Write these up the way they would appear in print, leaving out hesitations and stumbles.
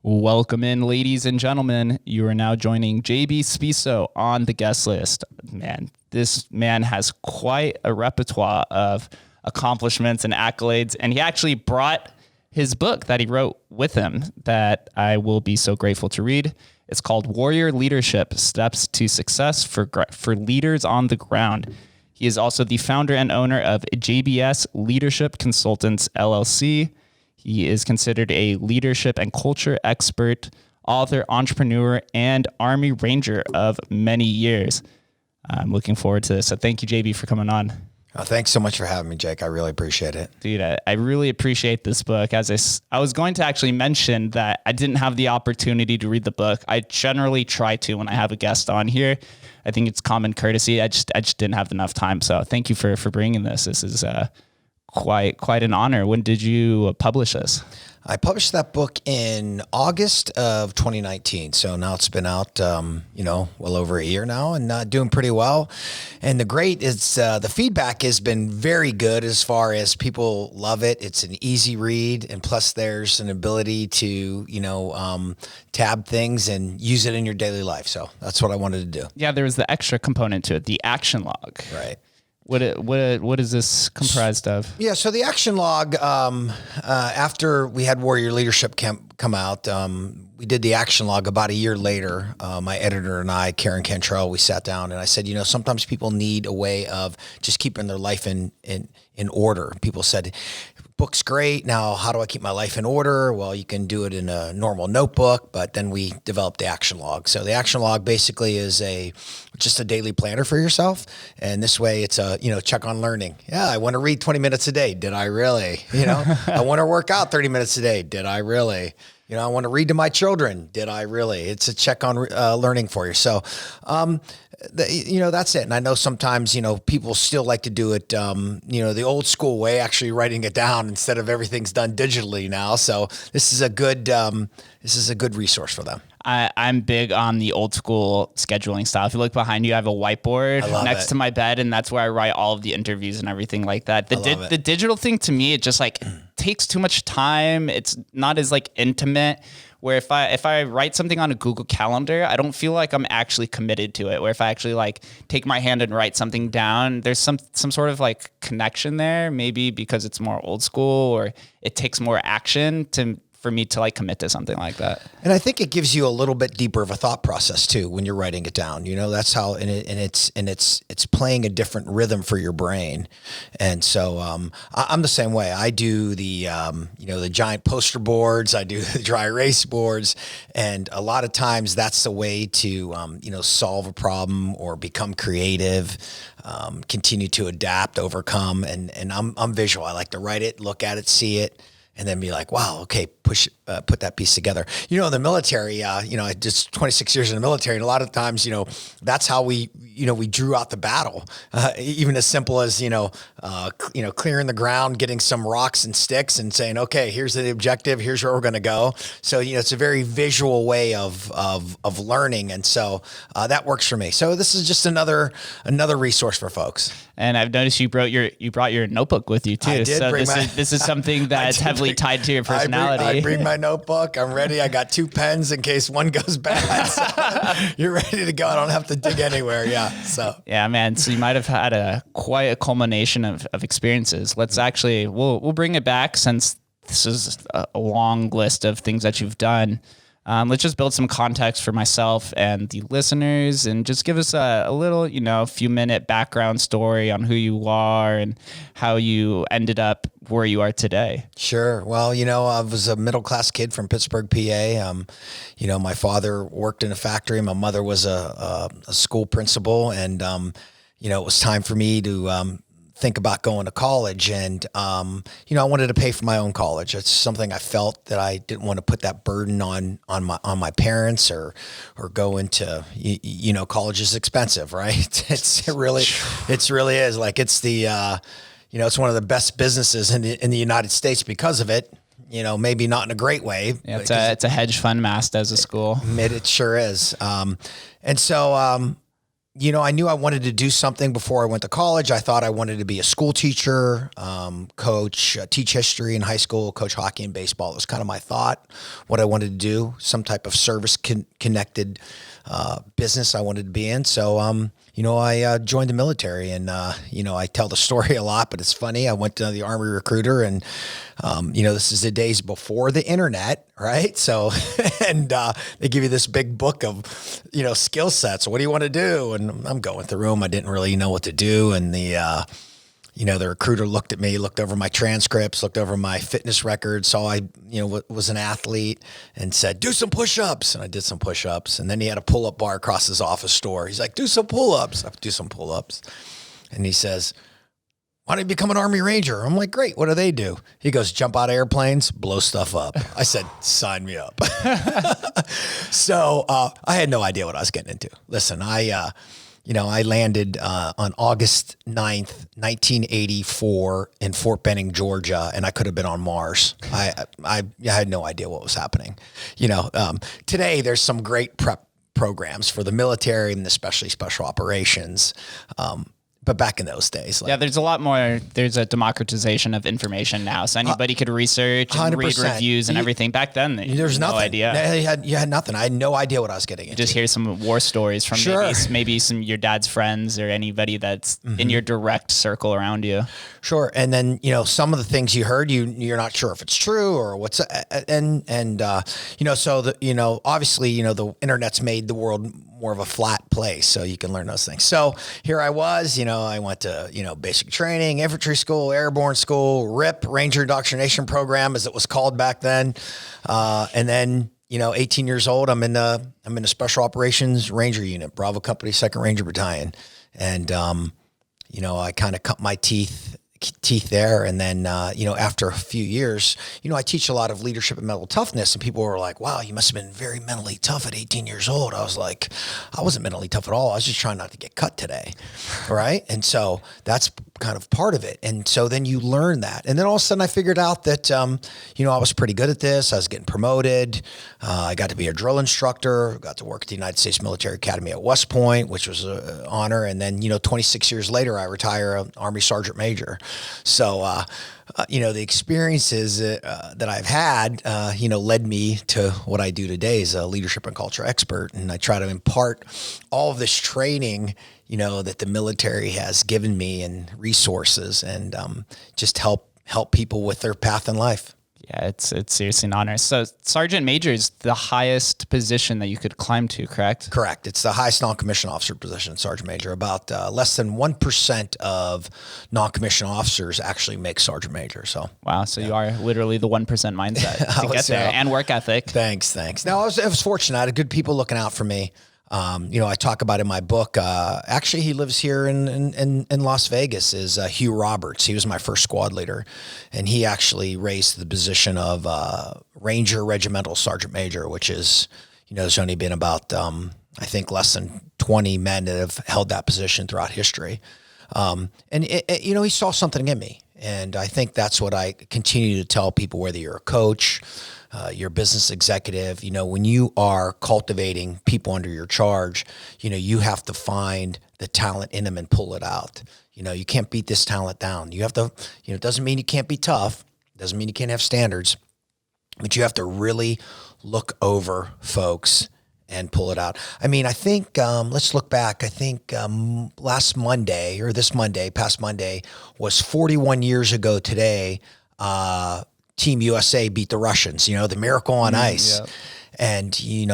Welcome in, ladies and gentlemen. You are now joining JB Spisso on the guest list. Man, this man has quite a repertoire of accomplishments and accolades, and he actually brought his book that he wrote with him that I will be so grateful to read. It's called Warrior Leadership: Steps to Success for Leaders on the Ground. He is also the founder and owner of JBS Leadership Consultants, LLC. He is considered a leadership and culture expert, author, entrepreneur, and Army Ranger of many years. I'm looking forward to this. So thank you, JB, for coming on. Oh, thanks so much for having me, Jake. I really appreciate it. Dude, I really appreciate this book. As I was going to actually mention that I didn't have the opportunity to read the book. I generally try to when I have a guest on here. I think it's common courtesy. I just didn't have enough time. So thank you for bringing this. This is quite an honor. When did you publish this? I published that book in August of 2019. So now it's been out, well over a year now, and doing pretty well. And the great is the feedback has been very good as far as people love it. It's an easy read, and plus there's an ability to tab things and use it in your daily life. So that's what I wanted to do. Yeah, there was the extra component to it, the action log. Right. What is this comprised of? Yeah, so the action log, after we had Warrior Leadership Camp come out, we did the action log about a year later. My editor and I, Karen Cantrell, we sat down and I said, sometimes people need a way of just keeping their life in order. People said, book's great. Now, how do I keep my life in order? Well, you can do it in a normal notebook, but then we developed the action log. So the action log basically is just a daily planner for yourself. And this way it's a, check on learning. Yeah, I want to read 20 minutes a day. Did I really? I want to work out 30 minutes a day. Did I really? I want to read to my children. Did I really? It's a check on learning for you. So, that's it. And I know sometimes, people still like to do it, the old school way, actually writing it down instead of everything's done digitally now. So this is a good resource for them. I'm big on the old school scheduling style. If you look behind you, I have a whiteboard next to my bed, and that's where I write all of the interviews and everything like that. The digital thing to me, it just takes too much time. It's not as intimate. Where if I write something on a Google Calendar, I don't feel like I'm actually committed to it. Where if I actually take my hand and write something down, there's some sort of connection there, maybe because it's more old school or it takes more action for me to commit to something like that. And I think it gives you a little bit deeper of a thought process too when you're writing it down. That's how, and it's playing a different rhythm for your brain. And so I'm the same way. I do the giant poster boards. I do the dry erase boards, and a lot of times that's the way to solve a problem or become creative, continue to adapt, overcome. And I'm visual. I like to write it, look at it, see it, and then be like, wow, okay, put that piece together. In the military, I just 26 years in the military, and a lot of times, that's how we drew out the battle. Even as simple as, clearing the ground, getting some rocks and sticks and saying, okay, here's the objective, here's where we're going to go. So, it's a very visual way of learning. And so that works for me. So this is just another resource for folks. And I've noticed you brought your notebook with you too. I did so this is something that's heavily tied to your personality. I bring my notebook. I'm ready. I got 2 pens in case one goes bad. So you're ready to go. I don't have to dig anywhere. Yeah. So yeah, man. So you might have had quite a culmination of experiences. Let's actually we'll bring it back, since this is a long list of things that you've done. Let's just build some context for myself and the listeners, and just give us a little, few minute background story on who you are and how you ended up where you are today. Sure. Well, I was a middle-class kid from Pittsburgh, PA. My father worked in a factory. My mother was a school principal, and, it was time for me to think about going to college. And, I wanted to pay for my own college. It's something I felt that I didn't want to put that burden on my parents or go into, college is expensive, right? It really is. It's the, it's one of the best businesses in the United States because of it. Maybe not in a great way. Yeah, it's a hedge fund masked as a school. It sure is. And so, I knew I wanted to do something before I went to college. I thought I wanted to be a school teacher, coach, teach history in high school, coach hockey and baseball. It was kind of my thought, what I wanted to do, some type of service connected business I wanted to be in. So, I joined the military, and, I tell the story a lot, but it's funny. I went to the Army recruiter, and, this is the days before the internet, right? So, and they give you this big book of, skill sets. What do you want to do? And I'm going through them. I didn't really know what to do. And the recruiter looked at me, looked over my transcripts, looked over my fitness record, saw I, was an athlete, and said, do some push-ups. And I did some push-ups. And then he had a pull-up bar across his office door. He's like, do some pull-ups. I do some pull-ups. And he says, why don't you become an Army Ranger? I'm like, great. What do they do? He goes, jump out of airplanes, blow stuff up. I said, sign me up. So I had no idea what I was getting into. Listen, I landed on August 9th, 1984 in Fort Benning, Georgia, and I could have been on Mars. I had no idea what was happening. Today there's some great prep programs for the military and especially special operations. But back in those days, there's a lot more. There's a democratization of information now, so anybody could research and 100%. read reviews and everything. Back then, there's no nothing. idea. You had nothing. I had no idea what I was getting into. Just hear some war stories from maybe some your dad's friends or anybody that's in your direct circle around you. Sure, and then some of the things you heard, you're not sure if it's true or what's, obviously the internet's made the world more of a flat place, so you can learn those things. So here I was, I went to, basic training, infantry school, airborne school, RIP, Ranger Indoctrination Program, as it was called back then. And then, 18 years old, I'm in the Special Operations Ranger Unit, Bravo Company, 2nd Ranger Battalion. And, I kind of cut my teeth there. And then, after a few years, I teach a lot of leadership and mental toughness, and people were like, wow, you must have been very mentally tough at 18 years old. I was like, I wasn't mentally tough at all. I was just trying not to get cut today. Right. And so that's kind of part of it. And so then you learn that. And then all of a sudden I figured out that, I was pretty good at this. I was getting promoted. I got to be a drill instructor, got to work at the United States Military Academy at West Point, which was an honor. And then, 26 years later, I retire an Army Sergeant Major. So, the experiences that I've had, led me to what I do today as a leadership and culture expert. And I try to impart all of this training, that the military has given me and resources, and just help people with their path in life. Yeah, it's seriously an honor. So Sergeant Major is the highest position that you could climb to, correct? Correct. It's the highest non-commissioned officer position, Sergeant Major. About less than 1% of non-commissioned officers actually make Sergeant Major. So wow. So you are literally the 1% mindset to get there, and work ethic. Thanks. No, I was fortunate. I had good people looking out for me. I talk about in my book, actually he lives here in Las Vegas, is Hugh Roberts. He was my first squad leader, and he actually raised to the position of Ranger Regimental Sergeant Major, which is, there's only been about, I think less than 20 men that have held that position throughout history. He saw something in me. And I think that's what I continue to tell people, whether you're a coach, you're a business executive, when you are cultivating people under your charge, you have to find the talent in them and pull it out. You can't beat this talent down. You have to, it doesn't mean you can't be tough. It doesn't mean you can't have standards, but you have to really look over folks and pull it out. I mean, I think, let's look back. I think past Monday was 41 years ago today. Team USA beat the Russians, the miracle on ice. Yeah. And,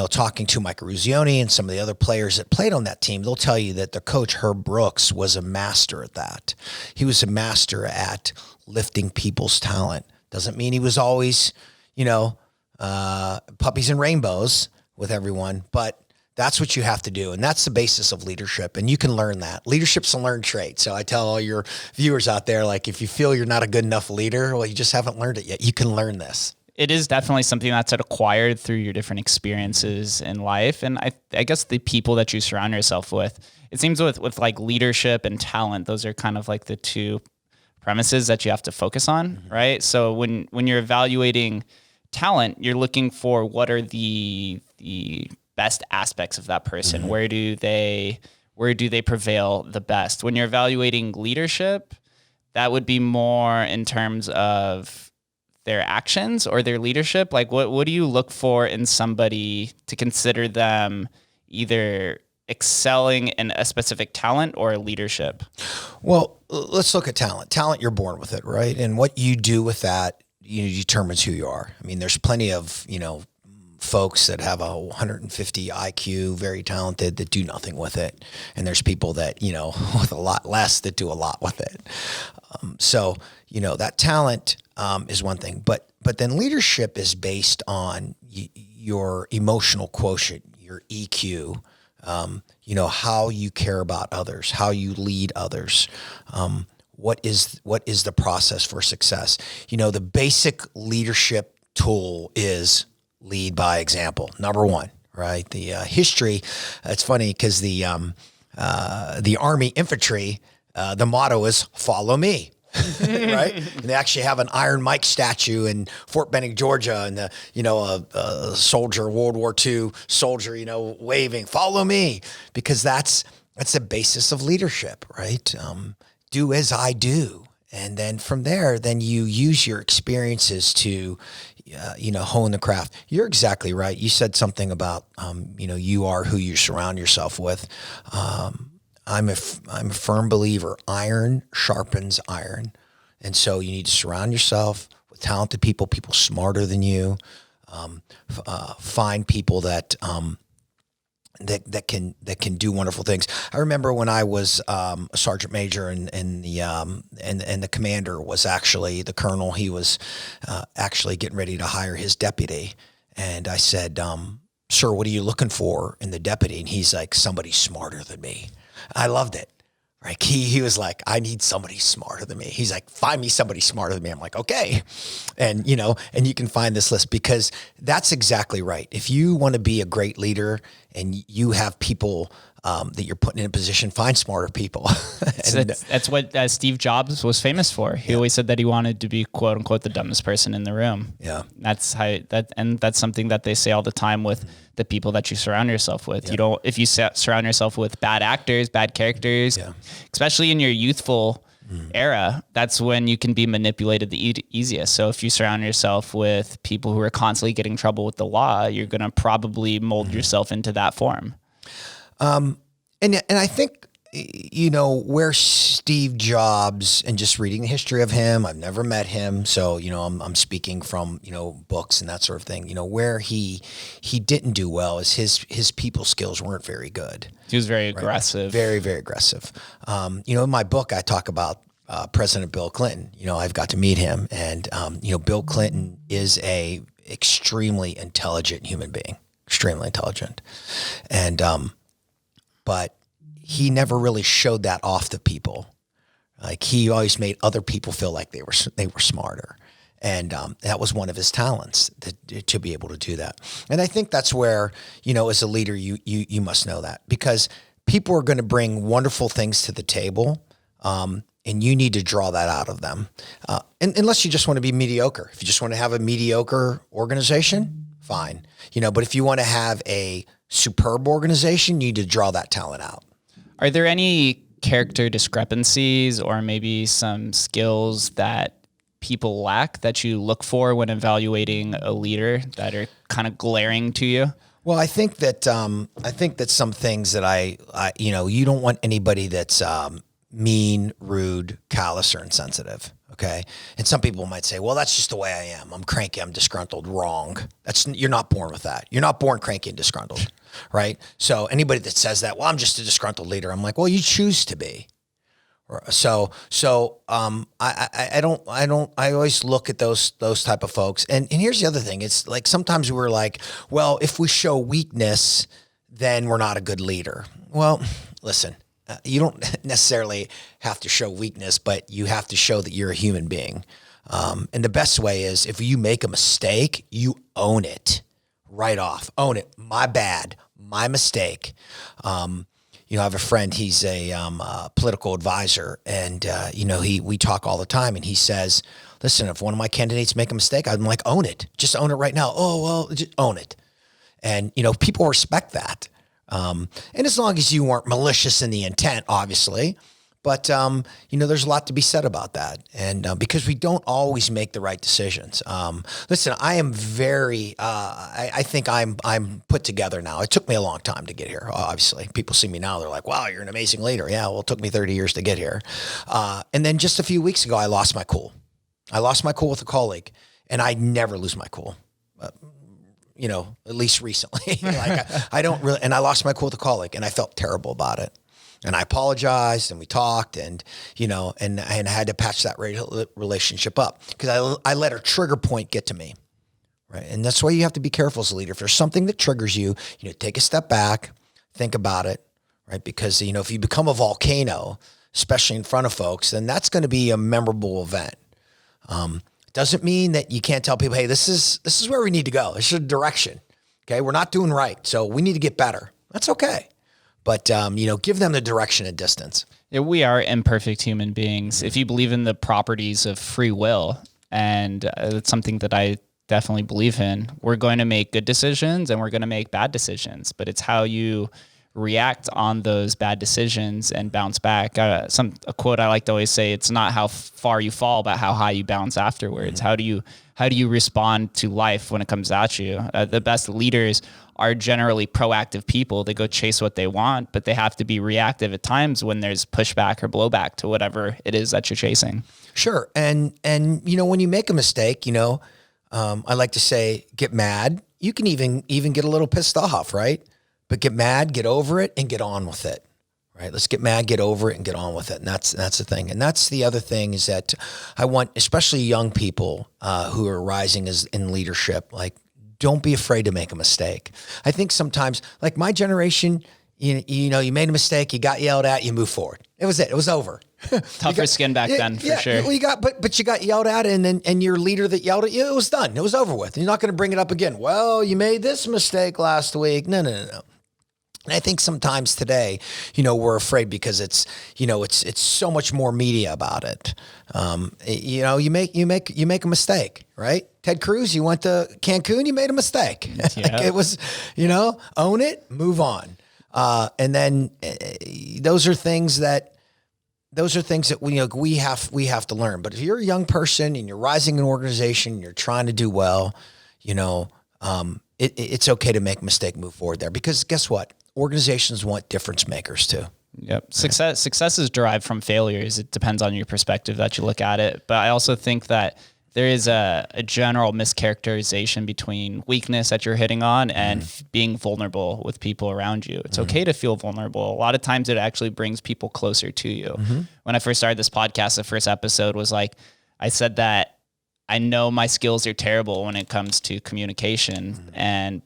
talking to Mike Ruzioni and some of the other players that played on that team, they'll tell you that the coach, Herb Brooks, was a master at that. He was a master at lifting people's talent. Doesn't mean he was always, puppies and rainbows with everyone, but that's what you have to do. And that's the basis of leadership. And you can learn that. Leadership's a learned trait. So I tell all your viewers out there, like, if you feel you're not a good enough leader, well, you just haven't learned it yet. You can learn this. It is definitely something that's acquired through your different experiences in life. And I guess the people that you surround yourself with, it seems with like leadership and talent, those are kind of like the two premises that you have to focus on, right? So when you're evaluating talent, you're looking for what are the best aspects of that person. Where do they where do they prevail the best? When you're evaluating leadership, that would be more in terms of their actions or their leadership. Like what do you look for in somebody to consider them either excelling in a specific talent or leadership? Well, let's look at talent. Talent, you're born with it, right? And what you do with that, determines who you are. I mean, there's plenty of, folks that have a 150 IQ, very talented, that do nothing with it. And there's people that, with a lot less that do a lot with it. So, that talent is one thing, but then leadership is based on your emotional quotient, your EQ, how you care about others, how you lead others. What is the process for success? The basic leadership tool is lead by example. Number one, right? The history. It's funny because the Army infantry, the motto is "Follow me." Right? And they actually have an Iron Mike statue in Fort Benning, Georgia, and a soldier, World War II soldier, waving, "Follow me," because that's the basis of leadership, right? Do as I do. And then from there, then you use your experiences to, hone the craft. You're exactly right. You said something about, you are who you surround yourself with. I'm a firm believer. Iron sharpens iron. And so you need to surround yourself with talented people smarter than you. Find people that can do wonderful things. I remember when I was a sergeant major, and the commander was actually the colonel. He was actually getting ready to hire his deputy, and I said, "Sir, what are you looking for in the deputy?" And he's like, "Somebody smarter than me." I loved it. Right? He was like, "I need somebody smarter than me." He's like, "Find me somebody smarter than me." I'm like, "Okay." And, and you can find this list, because that's exactly right. If you want to be a great leader and you have people that you're putting in a position, find smarter people. And that's what Steve Jobs was famous for. He always said that he wanted to be, quote unquote, the dumbest person in the room. Yeah. That's something that they say all the time with the people that you surround yourself with. Yeah. If you surround yourself with bad actors, bad characters, especially in your youthful era, that's when you can be manipulated the easiest. So if you surround yourself with people who are constantly getting in trouble with the law, you're going to probably mold yourself into that form. And I think, where Steve Jobs, and just reading the history of him, I've never met him. So, I'm speaking from, books and that sort of thing, where he didn't do well is his people skills weren't very good. He was very aggressive. Very, very aggressive. In my book, I talk about President Bill Clinton. I've got to meet him, and, Bill Clinton is a extremely intelligent human being, extremely intelligent. And, but he never really showed that off to people. Like, he always made other people feel like they were smarter. And that was one of his talents, to be able to do that. And I think that's where, as a leader, you must know that, because people are going to bring wonderful things to the table, and you need to draw that out of them. And unless you just want to be mediocre. If you just want to have a mediocre organization, fine. But if you want to have a superb organization, you need to draw that talent out. Are there any character discrepancies or maybe some skills that people lack that you look for when evaluating a leader that are kind of glaring to you? Well, I think that some things that you don't want anybody that's mean, rude, callous, or insensitive. Okay. And some people might say, well, that's just the way I am. I'm cranky. I'm disgruntled. Wrong. You're not born with that. You're not born cranky and disgruntled. Right. So anybody that says that, well, I'm just a disgruntled leader, I'm like, well, you choose to be. So I always look at those type of folks. And here's the other thing. It's like, sometimes we're like, well, if we show weakness, then we're not a good leader. Well, listen, you don't necessarily have to show weakness, but you have to show that you're a human being. And the best way is, if you make a mistake, you own it right off. Own it. My bad. My mistake. I have a friend, he's a political advisor, and, we talk all the time, and he says, listen, if one of my candidates make a mistake, I'm like, own it. Just own it right now. Oh, well, just own it. And, people respect that. And as long as you weren't malicious in the intent, obviously, but, there's a lot to be said about that. And because we don't always make the right decisions. Listen, I am very, I think I'm put together now. It took me a long time to get here. Obviously, people see me now. They're like, wow, you're an amazing leader. Yeah, well, it took me 30 years to get here. And then just a few weeks ago, I lost my cool. I lost my cool with a colleague, and I never lose my cool. At least recently, I don't really, and I lost my cool with a colleague, and I felt terrible about it. And I apologized, and we talked, and I had to patch that relationship up because I let her trigger point get to me, right? And that's why you have to be careful as a leader. If there's something that triggers you, take a step back, think about it, right? Because if you become a volcano, especially in front of folks, then that's going to be a memorable event. Doesn't mean that you can't tell people, hey, this is where we need to go. This is a direction. Okay, we're not doing right, so we need to get better. That's okay. But, give them the direction and distance. Yeah, we are imperfect human beings. If you believe in the properties of free will, and it's something that I definitely believe in, we're going to make good decisions and we're going to make bad decisions. But it's how you react on those bad decisions and bounce back. A quote I like to always say, it's not how far you fall, but how high you bounce afterwards. Mm-hmm. How do you respond to life when it comes at you? The best leaders are generally proactive people. They go chase what they want, but they have to be reactive at times when there's pushback or blowback to whatever it is that you're chasing. Sure. And when you make a mistake, I like to say, get mad. You can even get a little pissed off, right? But get mad, get over it, and get on with it. Right? Let's get mad, get over it, and get on with it. And that's the thing. And that's the other thing is that I want, especially young people who are rising as in leadership, like, don't be afraid to make a mistake. I think sometimes, like my generation, you made a mistake, you got yelled at, you move forward. It was it. It was over. Tougher skin back then, for sure. Well, but you got yelled at, and your leader that yelled at you, it was done. It was over with. You're not going to bring it up again. Well, you made this mistake last week. No. And I think sometimes today, we're afraid because it's so much more media about it. You make a mistake, right? Ted Cruz, you went to Cancun, you made a mistake. Yeah. It was, own it, move on. And then those are things that we have to learn. But if you're a young person and you're rising in an organization, and you're trying to do well, it's okay to make a mistake, move forward there, because guess what? Organizations want difference makers too. Yep. Success is derived from failures. It depends on your perspective that you look at it. But I also think that there is a general mischaracterization between weakness that you're hitting on and being vulnerable with people around you. It's okay to feel vulnerable. A lot of times it actually brings people closer to you. When I first started this podcast, the first episode was like, I said that I know my skills are terrible when it comes to communication,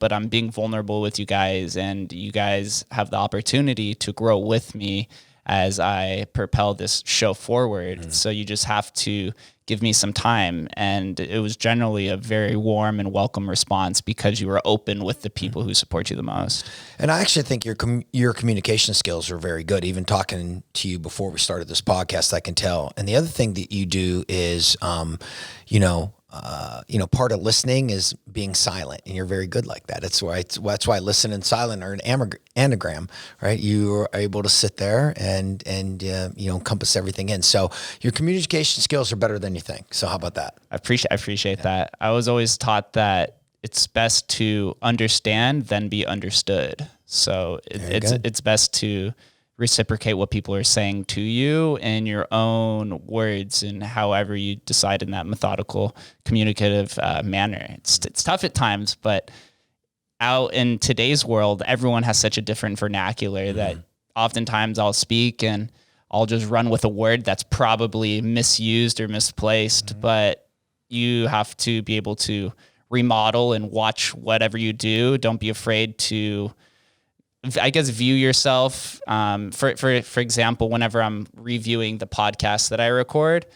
but I'm being vulnerable with you guys, and you guys have the opportunity to grow with me as I propel this show forward. So you just have to give me some time. And it was generally a very warm and welcome response because you were open with the people who support you the most. And I actually think your communication skills are very good. Even talking to you before we started this podcast, I can tell. And the other thing that you do is, part of listening is being silent, and you're very good like that. That's why listen and silent are an anagram, right? You are able to sit there and encompass everything in. So your communication skills are better than you think. So how about that? I appreciate that. I was always taught that it's best to understand than be understood. So it's best to reciprocate what people are saying to you in your own words and however you decide in that methodical, communicative manner. It's tough at times, but out in today's world, everyone has such a different vernacular that oftentimes I'll speak and I'll just run with a word that's probably misused or misplaced, but you have to be able to remodel and watch whatever you do. Don't be afraid to, I guess, view yourself. For example, whenever I'm reviewing the podcasts that I record,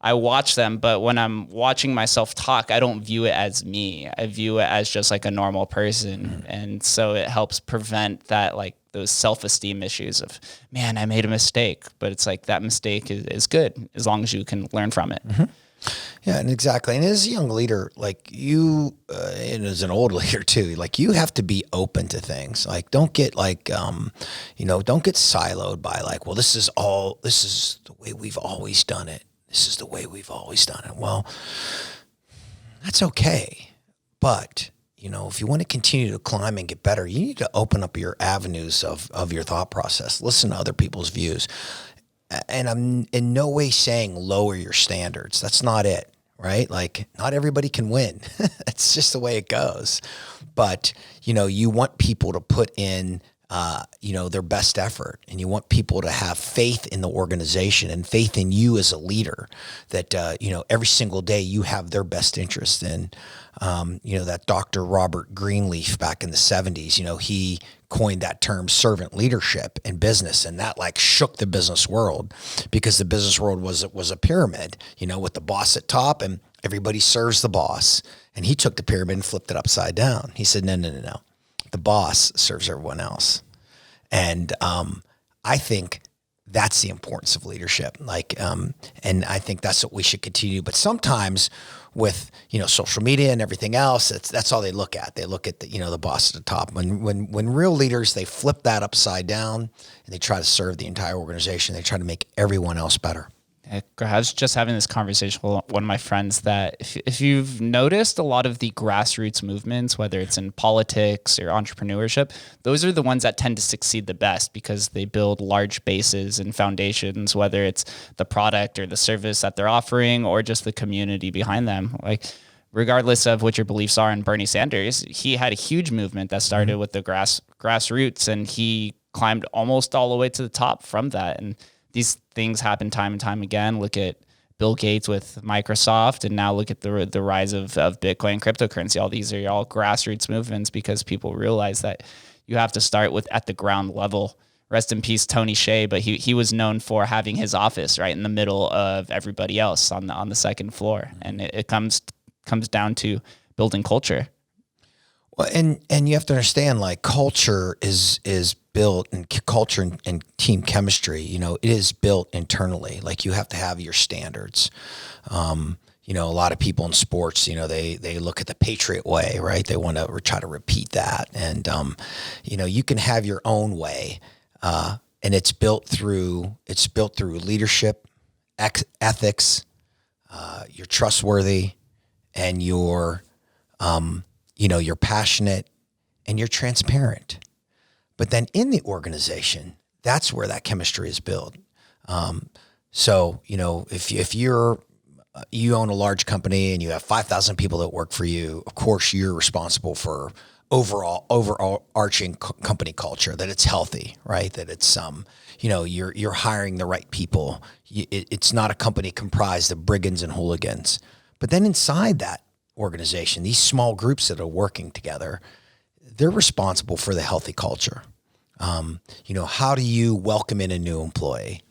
I watch them, but when I'm watching myself talk, I don't view it as me. I view it as just like a normal person. And so it helps prevent that, like those self-esteem issues of, man, I made a mistake, but it's like that mistake is good as long as you can learn from it. Yeah, and exactly. And as a young leader, like you, and as an old leader too, like you have to be open to things. Like, don't get like, don't get siloed by like, well, this is the way we've always done it. This is the way we've always done it. Well, that's okay. But, if you want to continue to climb and get better, you need to open up your avenues of your thought process, listen to other people's views. And I'm in no way saying lower your standards. That's not it. Right? Like, not everybody can win. It's just the way it goes. But, you want people to put in, their best effort, and you want people to have faith in the organization and faith in you as a leader, that, every single day you have their best interest in. That Dr. Robert Greenleaf back in the 70s, he coined that term servant leadership in business. And that like shook the business world, because the business world was a pyramid, with the boss at top and everybody serves the boss. And he took the pyramid and flipped it upside down. He said, no. The boss serves everyone else. And I think that's the importance of leadership. Like, and I think that's what we should continue. But sometimes with, social media and everything else, that's all they look at. They look at the boss at the top. When real leaders, they flip that upside down and they try to serve the entire organization. They try to make everyone else better. I was just having this conversation with one of my friends that if you've noticed a lot of the grassroots movements, whether it's in politics or entrepreneurship, those are the ones that tend to succeed the best, because they build large bases and foundations, whether it's the product or the service that they're offering or just the community behind them. Like, regardless of what your beliefs are, in Bernie Sanders, he had a huge movement that started with the grassroots, and he climbed almost all the way to the top from that. And these things happen time and time again. Look at Bill Gates with Microsoft, and now look at the rise of Bitcoin, cryptocurrency. All these are all grassroots movements, because people realize that you have to start at the ground level. Rest in peace, Tony Hsieh, but he was known for having his office right in the middle of everybody else on the second floor. And it comes down to building culture. Well, and you have to understand, like, culture is built, and culture and team chemistry, it is built internally. Like, you have to have your standards. A lot of people in sports, they look at the Patriot way, right? They want to try to repeat that. And, you can have your own way. And it's built through leadership, ethics. You're trustworthy, and you're passionate, and you're transparent. But then in the organization, that's where that chemistry is built. So, if you own a large company and you have 5,000 people that work for you, of course you're responsible for overarching company culture, that it's healthy, right? That it's, you're hiring the right people. It's not a company comprised of brigands and hooligans. But then inside that organization, these small groups that are working together, they're responsible for the healthy culture. How do you welcome in a new employee?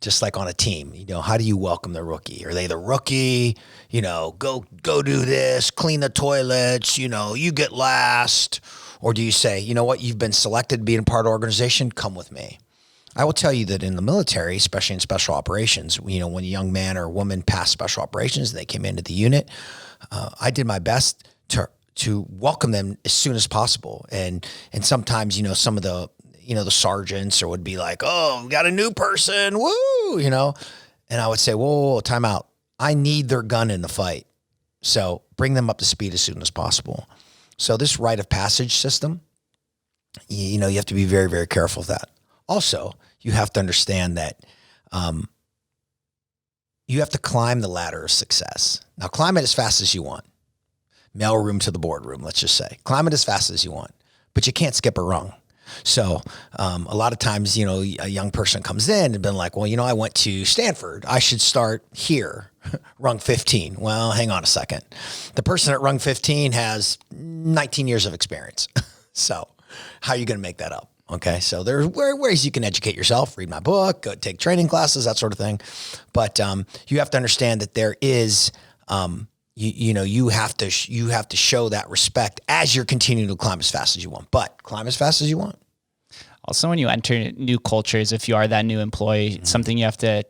Just like on a team, how do you welcome the rookie? Are they the rookie? Go do this, clean the toilets, you get last. Or do you say, you know what, you've been selected to be in part of the organization, come with me. I will tell you that in the military, especially in special operations, when a young man or woman passed special operations and they came into the unit, I did my best to welcome them as soon as possible. And sometimes, some of the sergeants would be like, oh, we got a new person, woo, and I would say, whoa, time out. I need their gun in the fight. So bring them up to speed as soon as possible. So this rite of passage system, you have to be very, very careful of that. Also, you have to understand that you have to climb the ladder of success. Now, climb it as fast as you want. Mailroom to the boardroom, let's just say. Climb it as fast as you want, but you can't skip a rung. So a lot of times, a young person comes in and been like, well, I went to Stanford. I should start here, rung 15. Well, hang on a second. The person at rung 15 has 19 years of experience. So how are you going to make that up? Okay, so there's ways you can educate yourself, read my book, go take training classes, that sort of thing. But you have to understand that there is, you have to show that respect as you're continuing to climb as fast as you want. But climb as fast as you want. Also, when you enter new cultures, if you are that new employee, something you have to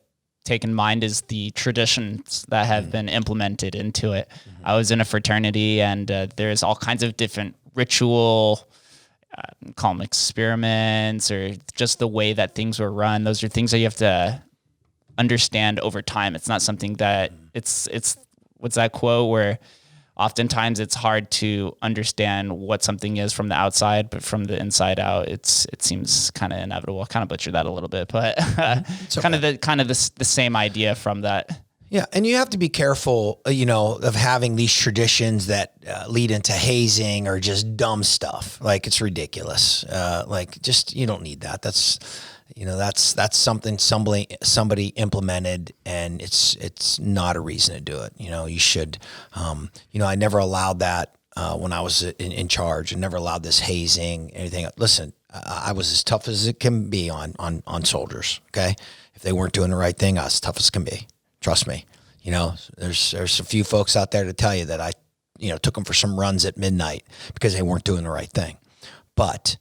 take in mind is the traditions that have been implemented into it. I was in a fraternity, and there's all kinds of different ritual, call them experiments, or just the way that things were run. Those are things that you have to understand over time. It's not something that it's what's that quote where oftentimes it's hard to understand what something is from the outside, but from the inside out, it seems kind of inevitable. I kind of butchered that a little bit, but kind of the same idea from that. Yeah, and you have to be careful, of having these traditions that lead into hazing or just dumb stuff. Like, it's ridiculous. You don't need that. That's something somebody implemented, and it's not a reason to do it. You should, I never allowed that when I was in charge, and never allowed this hazing, anything. Listen, I was as tough as it can be on soldiers. Okay. If they weren't doing the right thing, I was as tough as can be. Trust me. There's a few folks out there to tell you that I, took them for some runs at midnight because they weren't doing the right thing. But,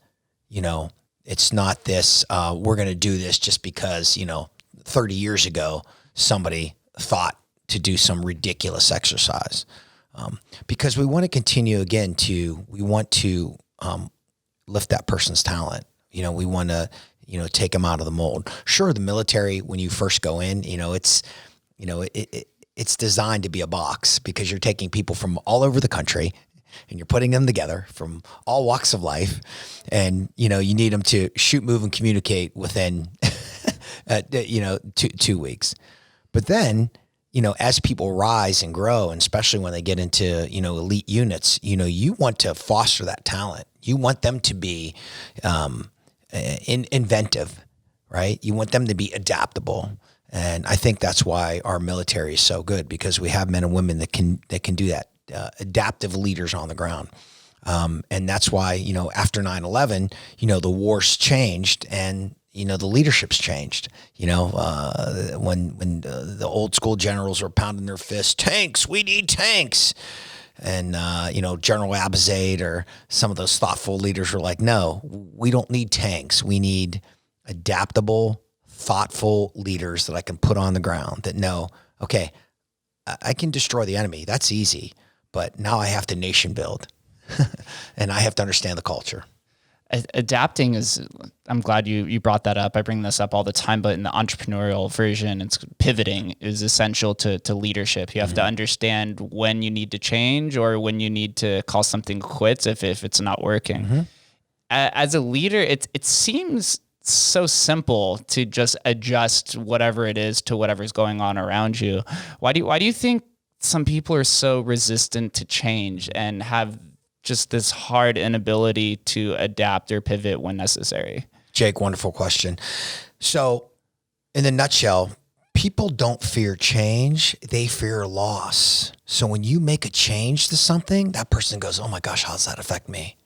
it's not this, we're going to do this just because, 30 years ago, somebody thought to do some ridiculous exercise. Because we want to continue we want to lift that person's talent. We want to, take them out of the mold. Sure. The military, when you first go in, it's designed to be a box because you're taking people from all over the country and you're putting them together from all walks of life. And, you need them to shoot, move, and communicate within, 2 weeks. But then, as people rise and grow, and especially when they get into, elite units, you want to foster that talent. You want them to be inventive, right? You want them to be adaptable. And I think that's why our military is so good, because we have men and women that can do that, adaptive leaders on the ground. And that's why, after 9/11, the wars changed and, the leadership's changed. When the old school generals were pounding their fists, tanks, we need tanks. And, General Abizaid or some of those thoughtful leaders were like, no, we don't need tanks. We need adaptable, thoughtful leaders that I can put on the ground that know, okay, I can destroy the enemy. That's easy. But now I have to nation build and I have to understand the culture. Adapting is, I'm glad you brought that up. I bring this up all the time, but in the entrepreneurial version, it's pivoting is essential to leadership. You have to understand when you need to change or when you need to call something quits if it's not working. As a leader, it seems so simple to just adjust whatever it is to whatever's going on around you. Why do you think some people are so resistant to change and have just this hard inability to adapt or pivot when necessary? Jake, wonderful question. So in the nutshell, people don't fear change. They fear loss. So when you make a change to something, that person goes, oh my gosh, how does that affect me?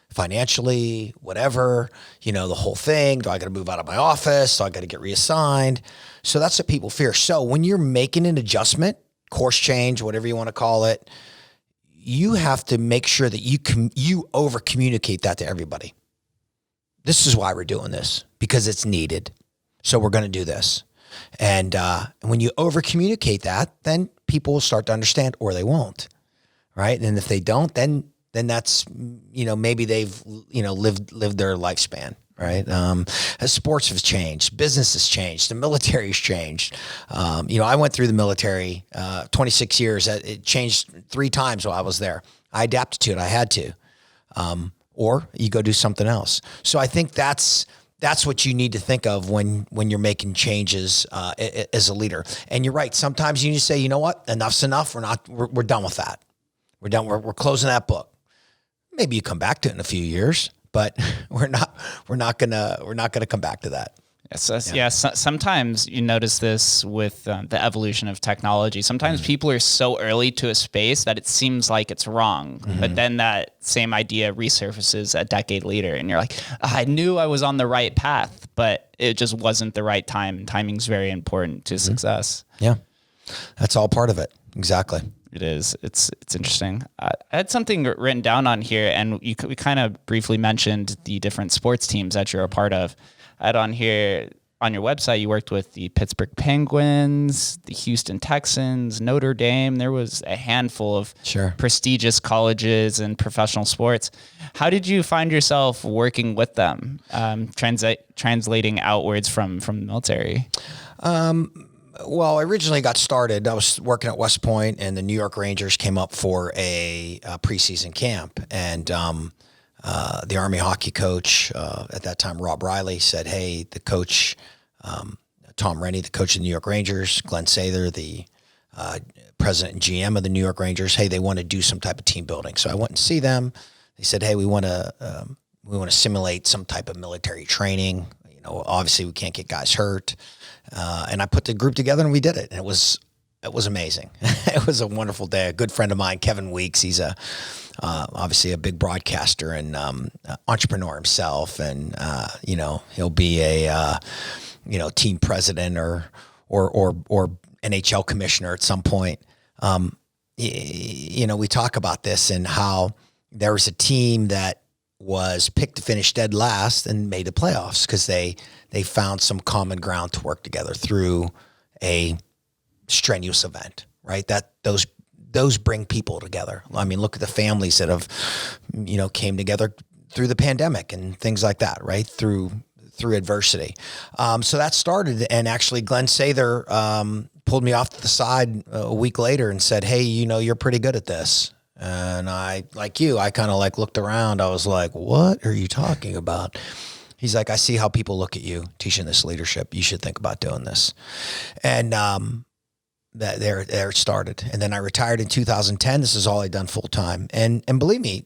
Financially, whatever, the whole thing. Do I got to move out of my office? Do I got to get reassigned? So that's what people fear. So when you're making an adjustment, course change, whatever you want to call it, you have to make sure that you over communicate that to everybody. This is why we're doing this, because it's needed. So we're going to do this. And when you over communicate that, then people will start to understand, or they won't. Right. And if they don't, then that's, maybe they've, lived their lifespan. Right. As sports have changed, business has changed, the military's changed. I went through the military, 26 years. It changed 3 times while I was there. I adapted to it. I had to, or you go do something else. So I think that's what you need to think of when you're making changes, as a leader. And you're right. Sometimes you need to say, you know what, enough's enough. We're done with that. We're done. We're closing that book. Maybe you come back to it in a few years. But we're not gonna come back to that. Sometimes you notice this with the evolution of technology. Sometimes people are so early to a space that it seems like it's wrong, but then that same idea resurfaces a decade later, and you're like, I knew I was on the right path, but it just wasn't the right time. Timing's very important to success. Yeah, that's all part of it. Exactly. It is. It's interesting. I had something written down on here, and we kind of briefly mentioned the different sports teams that you're a part of. I had on here on your website, you worked with the Pittsburgh Penguins, the Houston Texans, Notre Dame. There was a handful of prestigious colleges and professional sports. How did you find yourself working with them, translating outwards from the military? Well, I originally got started. I was working at West Point, and the New York Rangers came up for a preseason camp, and the Army hockey coach at that time, Rob Riley, said, "Hey, the coach, Tom Rennie, the coach of the New York Rangers, Glenn Sather, the president and GM of the New York Rangers, hey, they want to do some type of team building." So I went and see them. They said, "Hey, we want to simulate some type of military training. You know, obviously we can't get guys hurt." And I put the group together and we did it. And it was amazing. It was a wonderful day. A good friend of mine, Kevin Weeks, he's obviously a big broadcaster and entrepreneur himself. And, he'll be a, team president or NHL commissioner at some point. We talk about this and how there was a team that was picked to finish dead last and made the playoffs because they found some common ground to work together through a strenuous event, right? That those bring people together. I mean, look at the families that have, came together through the pandemic and things like that, right? Through adversity. So that started, and actually Glenn Sather pulled me off to the side a week later and said, "Hey, you're pretty good at this." And I, like you, I kind of looked around. I was like, "What are you talking about?" He's like, "I see how people look at you teaching this leadership. You should think about doing this." And that there it started. And then I retired in 2010. This is all I'd done full time. And believe me,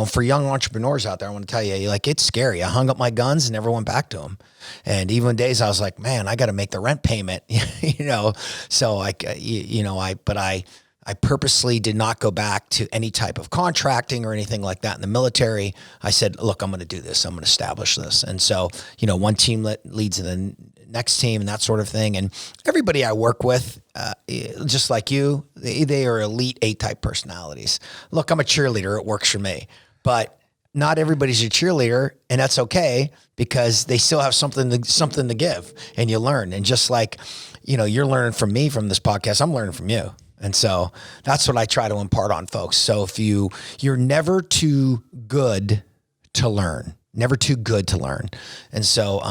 for young entrepreneurs out there, I want to tell you, it's scary. I hung up my guns and never went back to them. And even days I was like, man, I got to make the rent payment, So I purposely did not go back to any type of contracting or anything like that in the military. I said, look, I'm going to do this. I'm going to establish this. And so, one team leads to the next team and that sort of thing. And everybody I work with, just like you, they are elite A-type personalities. Look, I'm a cheerleader. It works for me. But not everybody's a cheerleader, and that's okay because they still have something to give, and you learn. And just like, you're learning from me from this podcast, I'm learning from you. And so that's what I try to impart on folks. So if you're never too good to learn, never too good to learn. And so,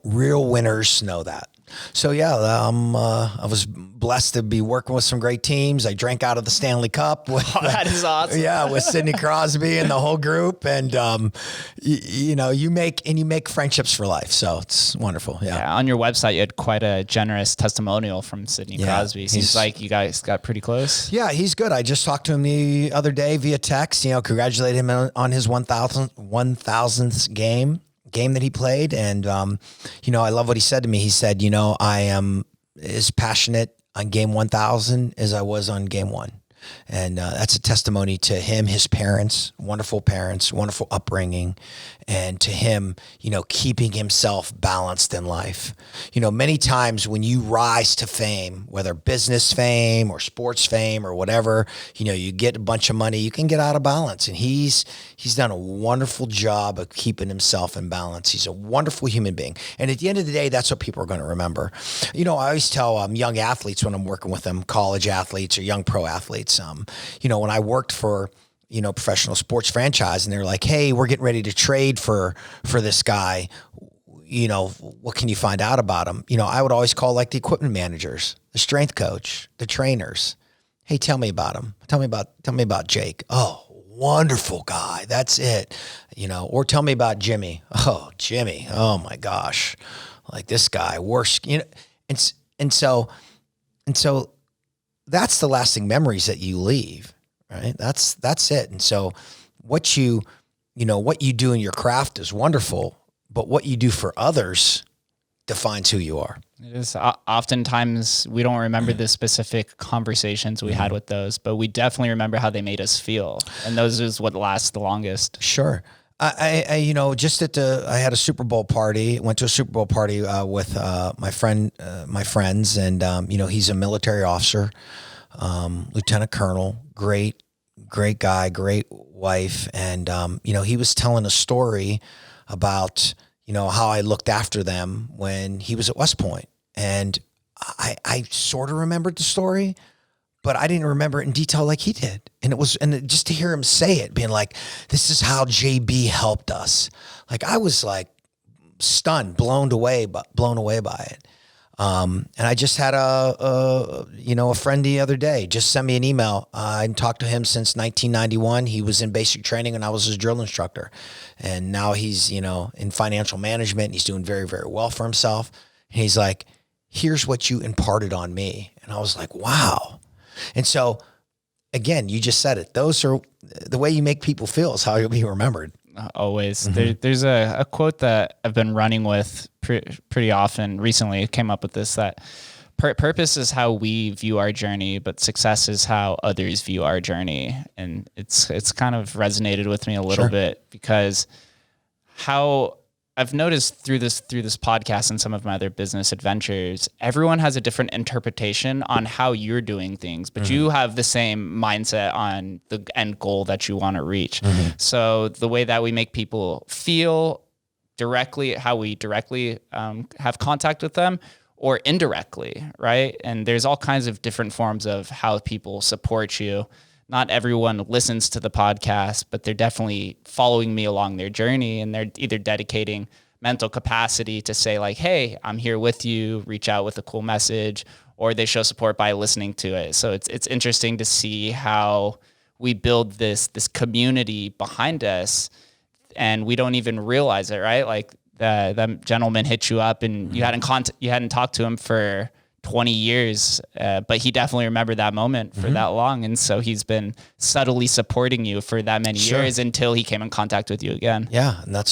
real winners know that. So yeah, I was blessed to be working with some great teams. I drank out of the Stanley Cup. That is awesome. Yeah, with Sidney Crosby and the whole group, and you make friendships for life. So it's wonderful. Yeah. On your website, you had quite a generous testimonial from Sidney Crosby. Seems like you guys got pretty close. Yeah, he's good. I just talked to him the other day via text. Congratulated him on his 1,000th game that he played. And, I love what he said to me. He said, I am as passionate on game 1,000 as I was on game one. And that's a testimony to him, his parents, wonderful upbringing, and to him, keeping himself balanced in life. Many times when you rise to fame, whether business fame or sports fame or whatever, you get a bunch of money, you can get out of balance. And he's done a wonderful job of keeping himself in balance. He's a wonderful human being. And at the end of the day, that's what people are going to remember. I always tell young athletes when I'm working with them, college athletes or young pro athletes, when I worked for, professional sports franchise and they're like, "Hey, we're getting ready to trade for this guy. What can you find out about him?" I would always call the equipment managers, the strength coach, the trainers. "Hey, tell me about him. Tell me about Jake." "Oh, wonderful guy. That's it." Or "Tell me about Jimmy." "Oh, Jimmy. Oh my gosh. This guy worst." And so that's the lasting memories that you leave, right? That's it. And so what you do in your craft is wonderful, but what you do for others defines who you are. It is. Oftentimes we don't remember the specific conversations we had with those, but we definitely remember how they made us feel. And those is what lasts the longest. Sure. I I had a Super Bowl party, went to a Super Bowl party with my friends, and he's a military officer, lieutenant colonel, great guy, great wife, and he was telling a story about how I looked after them when he was at West Point. And I sort of remembered the story, but I didn't remember it in detail like he did. And just to hear him say it, being like, this is how JB helped us. Like, I was like stunned, blown away by it. And I just had a friend the other day just sent me an email. I hadn't talked to him since 1991. He was in basic training and I was his drill instructor. And now he's, in financial management. And he's doing very, very well for himself. And he's like, here's what you imparted on me. And I was like, wow. And so again, you just said it. Those are the way you make people feel is how you'll be remembered. Always. There's a quote that I've been running with pretty often recently. I came up with this, that purpose is how we view our journey, but success is how others view our journey. And it's kind of resonated with me a little bit, because how I've noticed through this podcast and some of my other business adventures, everyone has a different interpretation on how you're doing things, but you have the same mindset on the end goal that you want to reach. So the way that we make people feel directly, how we directly have contact with them, or indirectly, right? And there's all kinds of different forms of how people support you. Not everyone listens to the podcast, but they're definitely following me along their journey, and they're either dedicating mental capacity to say like, hey, I'm here with you, reach out with a cool message, or they show support by listening to it. So it's interesting to see how we build this community behind us, and we don't even realize it, right? Like that gentleman hit you up and you hadn't talked to him for 20 years, but he definitely remembered that moment for that long. And so he's been subtly supporting you for that many years until he came in contact with you again. Yeah. And I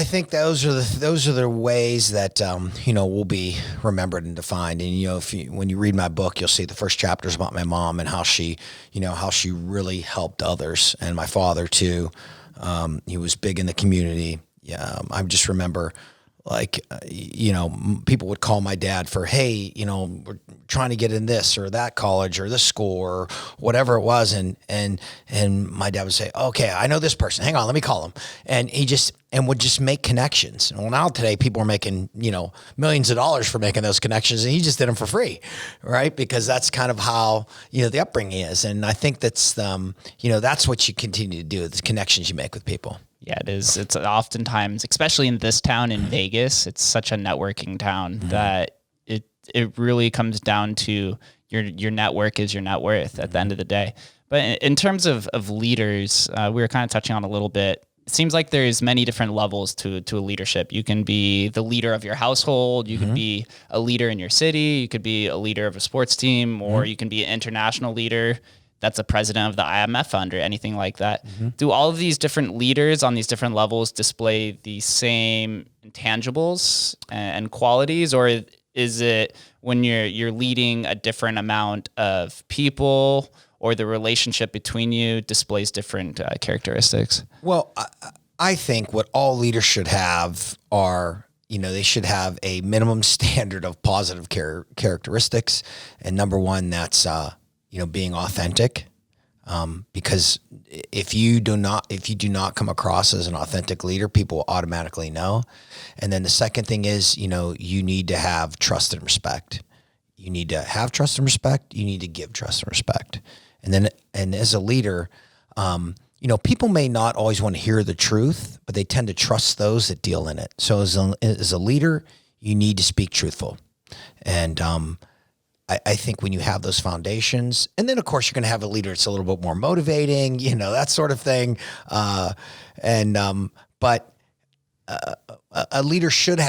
think those are the ways that, will be remembered and defined. And, when you read my book, you'll see the first chapter is about my mom and how she really helped others, and my father too. He was big in the community. Yeah. I just remember, people would call my dad for, hey, we're trying to get in this or that college or this school or whatever it was. And my dad would say, okay, I know this person. Hang on, let me call him. And he would just make connections. Well, now today people are making, millions of dollars for making those connections, and he just did them for free, right? Because that's kind of how, the upbringing is. And I think that's, that's what you continue to do, the connections you make with people. Yeah, it is. It's oftentimes, especially in this town in Vegas, it's such a networking town that it really comes down to your network is your net worth at the end of the day. But in terms of leaders, we were kind of touching on a little bit. It seems like there's many different levels to a leadership. You can be the leader of your household. You could be a leader in your city. You could be a leader of a sports team, or you can be an international leader that's a president of the IMF fund or anything like that. Do all of these different leaders on these different levels display the same intangibles and qualities, or is it when you're leading a different amount of people, or the relationship between you displays different characteristics? Well, I think what all leaders should have are, they should have a minimum standard of positive characteristics. And number one, that's, being authentic. Because if you do not come across as an authentic leader, people will automatically know. And then the second thing is, you need to have trust and respect. You need to have trust and respect. You need to give trust and respect. And as a leader, people may not always want to hear the truth, but they tend to trust those that deal in it. So as a leader, you need to speak truthful. And, I think when you have those foundations, and then of course you're going to have a leader that's a little bit more motivating, that sort of thing. But a leader should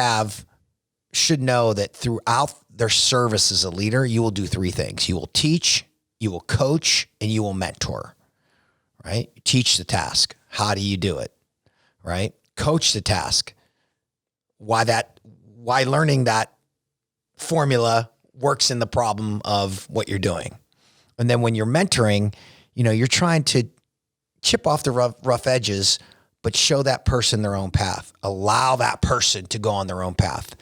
know that throughout their service as a leader, you will do three things. You will teach, you will coach, and you will mentor, right? Teach the task. How do you do it? Right? Coach the task. Why learning that formula works in the problem of what you're doing. And then when you're mentoring, you're trying to chip off the rough edges, but show that person their own path. Allow that person to go on their own path.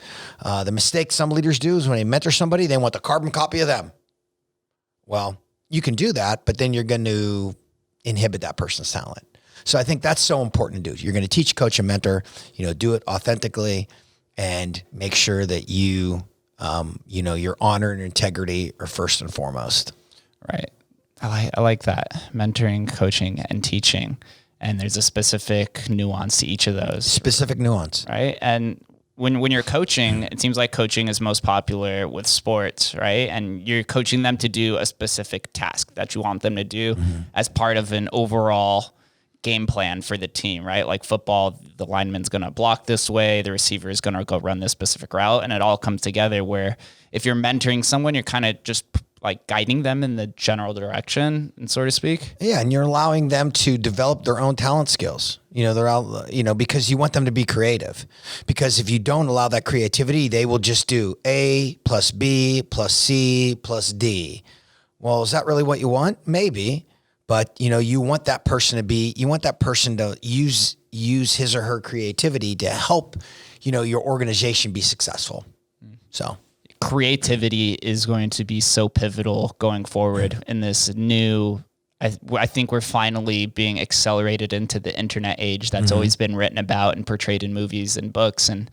The mistake some leaders do is when they mentor somebody, they want the carbon copy of them. Well, you can do that, but then you're going to inhibit that person's talent. So I think that's so important to do. You're going to teach, coach, and mentor, do it authentically and make sure that your honor and integrity are first and foremost. Right. I like that. Mentoring, coaching, and teaching. And there's a specific nuance to each of those. Specific nuance. Right. And when you're coaching, it seems like coaching is most popular with sports, right? And you're coaching them to do a specific task that you want them to do as part of an overall game plan for the team, right? Like football, the lineman's going to block this way, the receiver is going to go run this specific route, and it all comes together where if you're mentoring someone, you're kind of just like guiding them in the general direction, and so to speak. Yeah, and you're allowing them to develop their own talent skills. They're out, because you want them to be creative. Because if you don't allow that creativity, they will just do A plus B plus C plus D. Well, is that really what you want? Maybe, but you want that person to use his or her creativity to help, your organization be successful. So creativity is going to be so pivotal going forward in this new, I think we're finally being accelerated into the internet age that's always been written about and portrayed in movies and books. And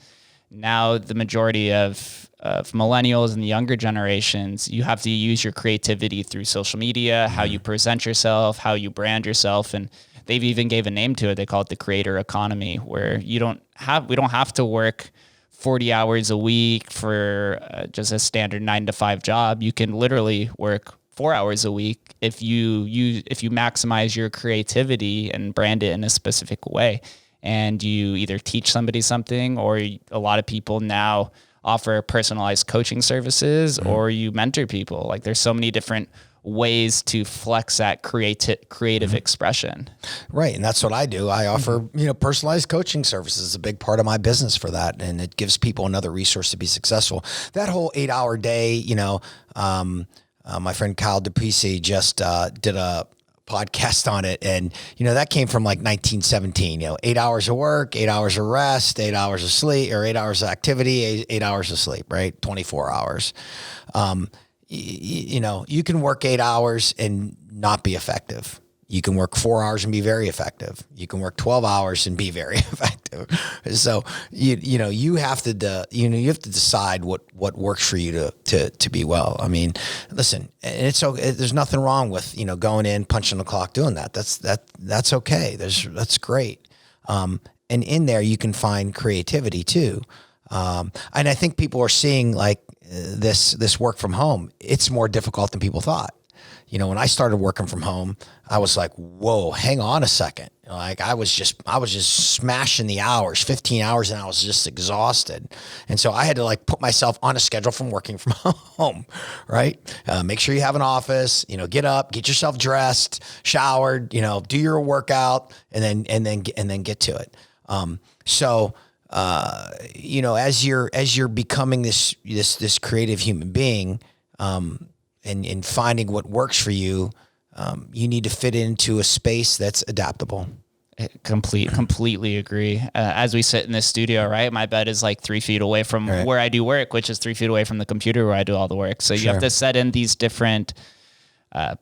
now the majority of millennials and the younger generations, you have to use your creativity through social media, how you present yourself, how you brand yourself. And they've even gave a name to it. They call it the creator economy, where we don't have to work 40 hours a week for just a standard 9-to-5 job. You can literally work 4 hours a week if you maximize your creativity and brand it in a specific way. And you either teach somebody something, or a lot of people now offer personalized coaching services, or you mentor people. Like there's so many different ways to flex that creative expression. Right. And that's what I do. I offer, personalized coaching services is a big part of my business for that. And it gives people another resource to be successful. That whole 8-hour day, my friend Kyle DePisi just did a podcast on it. And, that came from like 1917, 8 hours of work, 8 hours of rest, 8 hours of sleep, or 8 hours of activity, 8 hours of sleep, right? 24 hours. You can work 8 hours and not be effective. You can work 4 hours and be very effective. You can work 12 hours and be very effective. So you have to decide what works for you to be well. I mean, listen, there's nothing wrong with going in, punching the clock, doing that. That's okay. That's great. And in there you can find creativity too. And I think people are seeing like this work from home. It's more difficult than people thought. When I started working from home, I was like, whoa, hang on a second. Like I was just smashing the hours, 15 hours, and I was just exhausted. And so I had to like put myself on a schedule from working from home, right? Make sure you have an office, get up, get yourself dressed, showered, do your workout, and then get to it. As you're becoming this creative human being, and finding what works for you, you need to fit into a space that's adaptable. Completely agree. As we sit in this studio, right? My bed is like 3 feet away from where I do work, which is 3 feet away from the computer where I do all the work. So you have to set in these different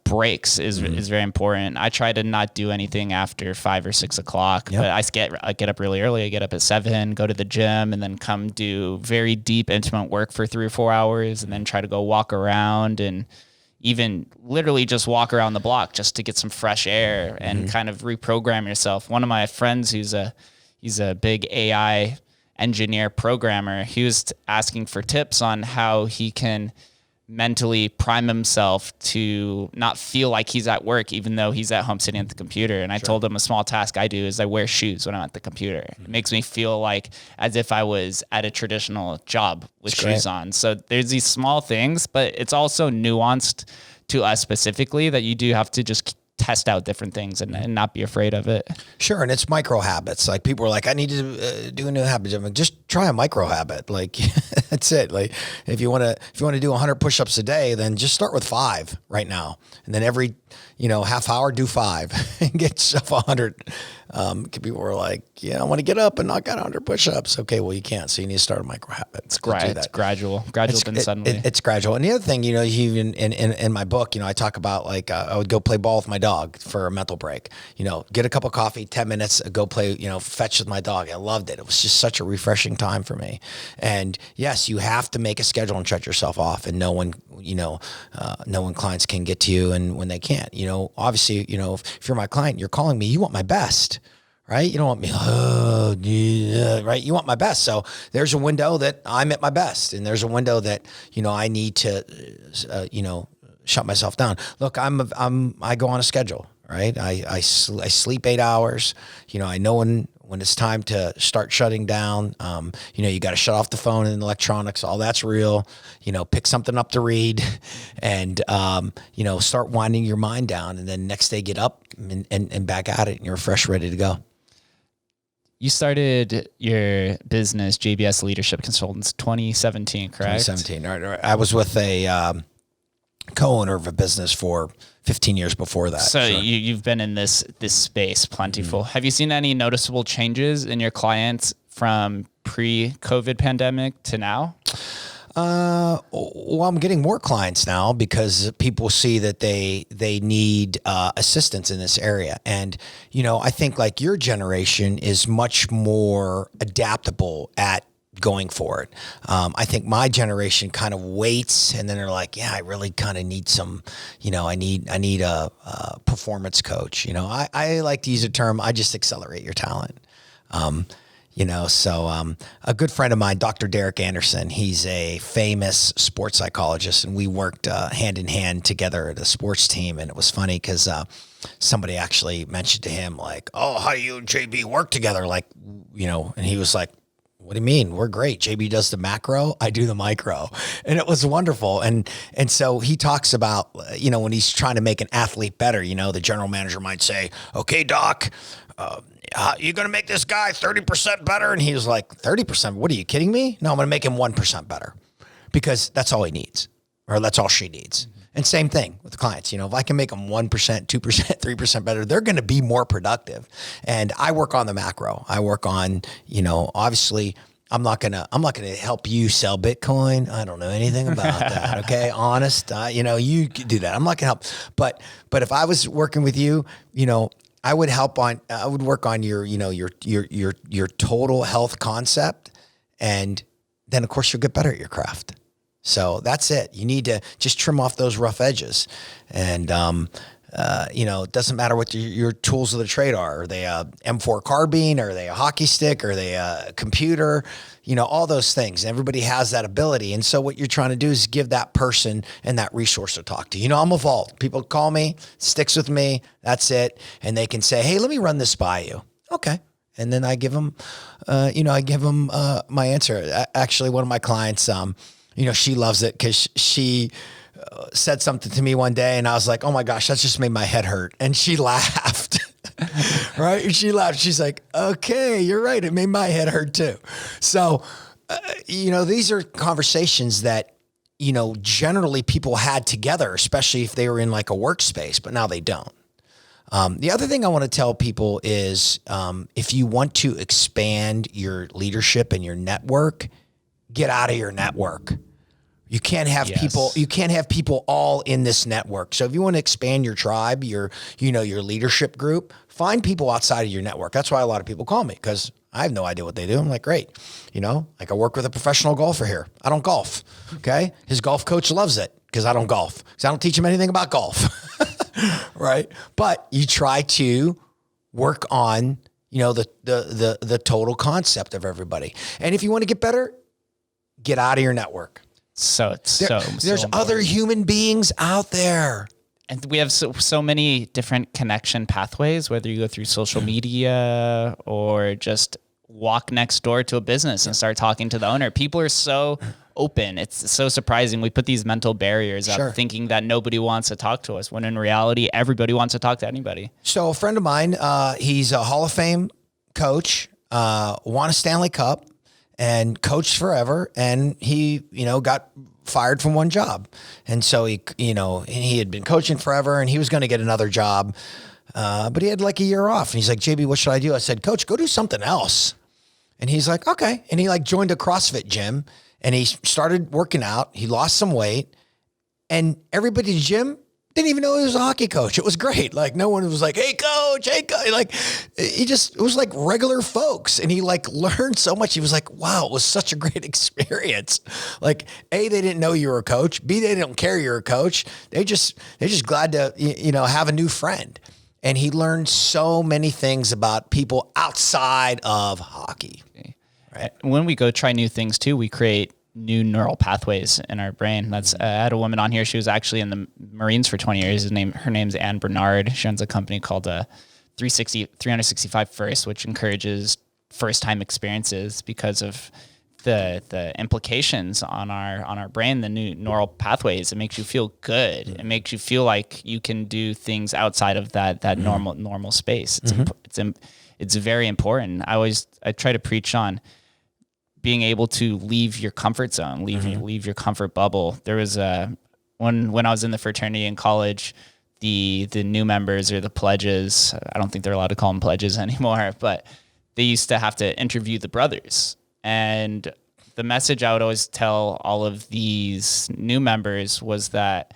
breaks is very important. I try to not do anything after 5 or 6 o'clock, but I get up really early. I get up at 7, go to the gym, and then come do very deep, intimate work for 3 or 4 hours, and then try to go walk around and even literally just walk around the block just to get some fresh air and kind of reprogram yourself. One of my friends he's a big AI engineer programmer. He was asking for tips on how he can mentally prime himself to not feel like he's at work, even though he's at home sitting at the computer. And I told him a small task I do is I wear shoes when I'm at the computer. It makes me feel like as if I was at a traditional job with shoes on. So there's these small things, but it's also nuanced to us specifically that you do have to just test out different things and not be afraid of it. Sure. And it's micro habits. Like people are like, I need to do a new habit. I'm like, just try a micro habit. Like that's it. Like if you want to do 100 push-ups a day, then just start with 5 right now. And then every, half hour, do 5 and get yourself 100. People were like, I want to get up and knock out 100 push-ups. Okay, well, you can't. So you need to start a micro habit. It's gradual, then suddenly. It's gradual. And the other thing, even in my book, I talk about like, I would go play ball with my dog for a mental break, get a cup of coffee, 10 minutes, go play, fetch with my dog. I loved it. It was just such a refreshing time for me. And yes, you have to make a schedule and shut yourself off and know when clients can get to you and when they can't. Obviously, if you're my client, you're calling me, you want my best. Right? You don't want me, right? You want my best. So there's a window that I'm at my best, and there's a window that, I need to, shut myself down. Look, I go on a schedule, right? I sleep 8 hours. I know when it's time to start shutting down. You got to shut off the phone and electronics. All that's real. Pick something up to read, and start winding your mind down. And then next day, get up and back at it, and you're fresh, ready to go. You started your business, JBS Leadership Consultants, 2017, correct? 2017. Right. I was with a co-owner of a business for 15 years before that. So you've been in this space plentiful. Have you seen any noticeable changes in your clients from pre-COVID pandemic to now? Well, I'm getting more clients now because people see that they need assistance in this area. And, I think like your generation is much more adaptable at going for it. I think my generation kind of waits and then they're like, I really kind of need some, I need a performance coach. I like to use a term, I just accelerate your talent. So a good friend of mine, Dr. Derek Anderson, he's a famous sports psychologist, and we worked hand in hand together at a sports team. And it was funny because somebody actually mentioned to him like, oh, how do you and JB work together? Like, and he was like, what do you mean? We're great. JB does the macro, I do the micro. And it was wonderful. And so he talks about, when he's trying to make an athlete better, the general manager might say, okay, doc, you're going to make this guy 30% better. And he was like, 30%? What are you kidding me? No, I'm going to make him 1% better because that's all he needs, or that's all she needs. Mm-hmm. And same thing with the clients. If I can make them 1%, 2%, 3% better, they're going to be more productive. And I work on the macro. I work on, obviously I'm not going to help you sell Bitcoin. I don't know anything about that. Okay. Honest, you could do that. I'm not going to help, but if I was working with you, I would work on your total health concept. And then of course you'll get better at your craft. So that's it. You need to just trim off those rough edges. And, it doesn't matter what your tools of the trade are. Are they a M4 carbine? Are they a hockey stick? Are they a computer? All those things. Everybody has that ability. And so what you're trying to do is give that person and that resource to talk to. I'm a vault. People call me, sticks with me. That's it. And they can say, hey, let me run this by you. Okay. And then I give them, my answer. Actually, one of my clients, she loves it because she said something to me one day and I was like, oh my gosh, that just made my head hurt. And she laughed, right? She laughed. She's like, okay, you're right. It made my head hurt too. So, these are conversations that, generally people had together, especially if they were in like a workspace, but now they don't. The other thing I want to tell people is, if you want to expand your leadership and your network, get out of your network. You can't have people all in this network. So if you want to expand your tribe, your leadership group, find people outside of your network. That's why a lot of people call me because I have no idea what they do. I'm like, great. Like I work with a professional golfer here. I don't golf. Okay. His golf coach loves it because I don't golf. Because I don't teach him anything about golf. Right. But you try to work on, the total concept of everybody. And if you want to get better, get out of your network. There's other human beings out there. And we have so many different connection pathways, whether you go through social media or just walk next door to a business and start talking to the owner. People are so open. It's so surprising. We put these mental barriers up thinking that nobody wants to talk to us, when in reality, everybody wants to talk to anybody. So a friend of mine, he's a Hall of Fame coach, won a Stanley Cup, and coached forever. And he, got fired from one job. And so he had been coaching forever and he was going to get another job. but he had like a year off. And he's like, JB, what should I do? I said, Coach, go do something else. And he's like, okay. And he like joined a CrossFit gym and he started working out. He lost some weight and everybody at the gym didn't even know he was a hockey coach. It was great. Like no one was like, hey coach, like it was like regular folks. And he like learned so much. He was like, wow, it was such a great experience. Like A, they didn't know you were a coach. B, they didn't care you're a coach. They're just glad to, have a new friend. And he learned so many things about people outside of hockey. Right. When we go try new things too, we create new neural pathways in our brain. That's I had a woman on here. She was actually in the Marines for 20 years. Her name's Ann Bernard. She owns a company called 365 First, which encourages first time experiences because of the implications on our brain, the new neural pathways. It makes you feel good. It makes you feel like you can do things outside of that normal space. It's very important. I try to preach on being able to leave your comfort zone, leave your comfort bubble. There was when I was in the fraternity in college, the new members or the pledges, I don't think they're allowed to call them pledges anymore, but they used to have to interview the brothers. And the message I would always tell all of these new members was that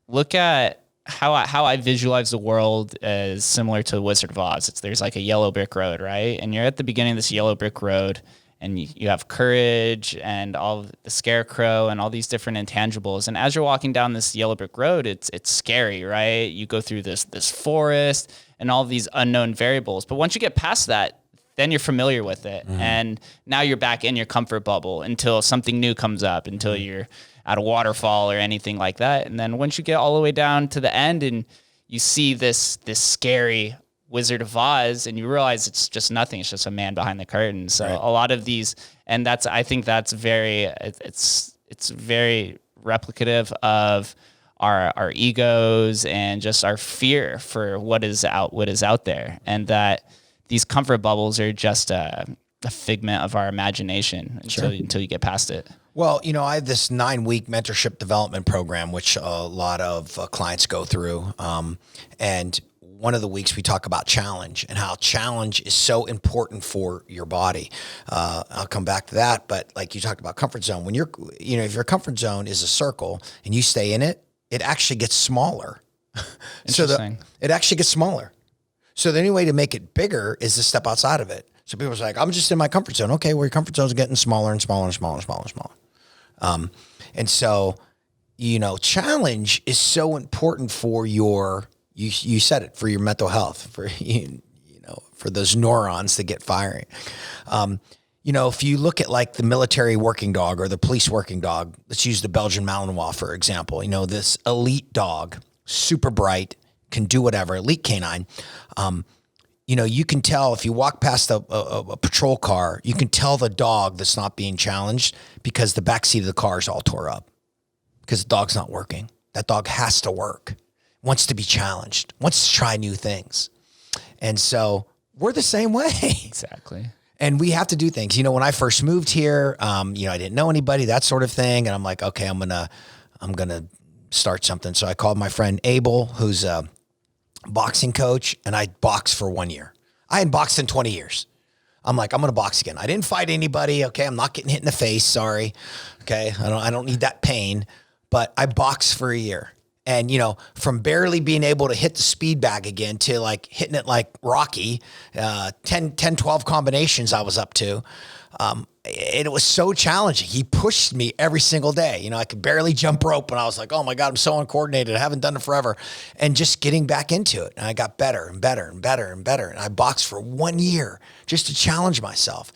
look at how I visualize the world as similar to the Wizard of Oz. There's like a yellow brick road, right? And you're at the beginning of this yellow brick road, and you have courage and all of the scarecrow and all these different intangibles. And as you're walking down this yellow brick road, it's scary, right? You go through this forest and all these unknown variables. But once you get past that, then you're familiar with it. And now you're back in your comfort bubble until something new comes up, until you're at a waterfall or anything like that. And then once you get all the way down to the end and you see this scary Wizard of Oz and you realize it's just nothing. It's just a man behind the curtain. So a lot of these, and I think that's it's very replicative of our egos and just our fear for what is out there. And that these comfort bubbles are just a figment of our imagination until you get past it. Well, I have this 9-week mentorship development program, which a lot of clients go through. And one of the weeks we talk about challenge and how challenge is so important for your body. I'll come back to that. But like you talked about comfort zone, when if your comfort zone is a circle and you stay in it, it actually gets smaller. It actually gets smaller. So the only way to make it bigger is to step outside of it. So people are like, I'm just in my comfort zone. Okay, well, your comfort zone is getting smaller and smaller and smaller and smaller and smaller. And so, challenge is so important for you said it, for your mental health, for, for those neurons to get firing. If you look at like the military working dog or the police working dog, let's use the Belgian Malinois, for example, this elite dog, super bright, can do whatever, elite canine. You can tell if you walk past a patrol car, you can tell the dog that's not being challenged because the backseat of the car is all tore up because the dog's not working. That dog has to work, wants to be challenged, wants to try new things. And so we're the same way. Exactly. And we have to do things. When I first moved here, I didn't know anybody, that sort of thing. And I'm like, okay, I'm going to start something. So I called my friend Abel, who's a boxing coach, and I boxed for 1 year. I hadn't boxed in 20 years. I'm like, I'm going to box again. I didn't fight anybody. Okay. I'm not getting hit in the face. Sorry. Okay. I don't need that pain, but I boxed for a year. And, from barely being able to hit the speed bag again to like hitting it like Rocky, 10, 12 combinations I was up to. And it was so challenging. He pushed me every single day. I could barely jump rope and I was like, oh my God, I'm so uncoordinated. I haven't done it forever. And just getting back into it. And I got better and better and better and better. And I boxed for 1 year just to challenge myself.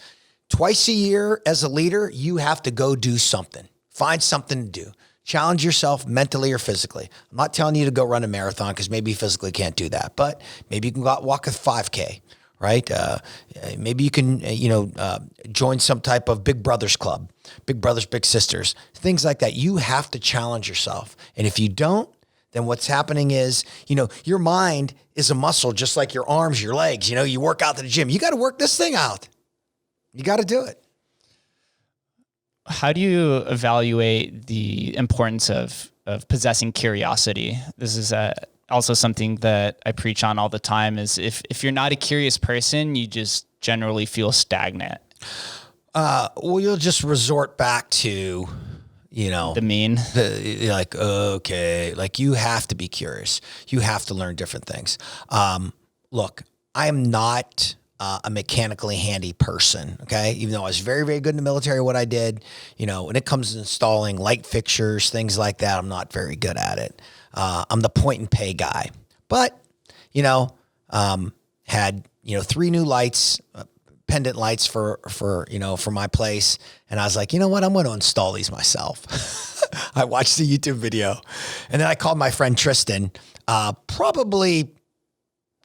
Twice a year as a leader, you have to go do something. Find something to do. Challenge yourself mentally or physically. I'm not telling you to go run a marathon because maybe you physically can't do that, but maybe you can go out walk a 5K. Right? Maybe you can, join some type of Big Brothers club, Big Brothers, Big Sisters, things like that. You have to challenge yourself. And if you don't, then what's happening is, your mind is a muscle, just like your arms, your legs. You work out to the gym. You got to work this thing out. You got to do it. How do you evaluate the importance of possessing curiosity? This is also something that I preach on all the time is if you're not a curious person, you just generally feel stagnant. Well, you'll just resort back to, The mean. like, okay, like you have to be curious. You have to learn different things. Look, I am not a mechanically handy person. Okay. Even though I was very, very good in the military, what I did, when it comes to installing light fixtures, things like that, I'm not very good at it. I'm the point and pay guy, but, had, 3 new lights, pendant lights for my place. And I was like, you know what? I'm going to install these myself. I watched the YouTube video and then I called my friend Tristan, probably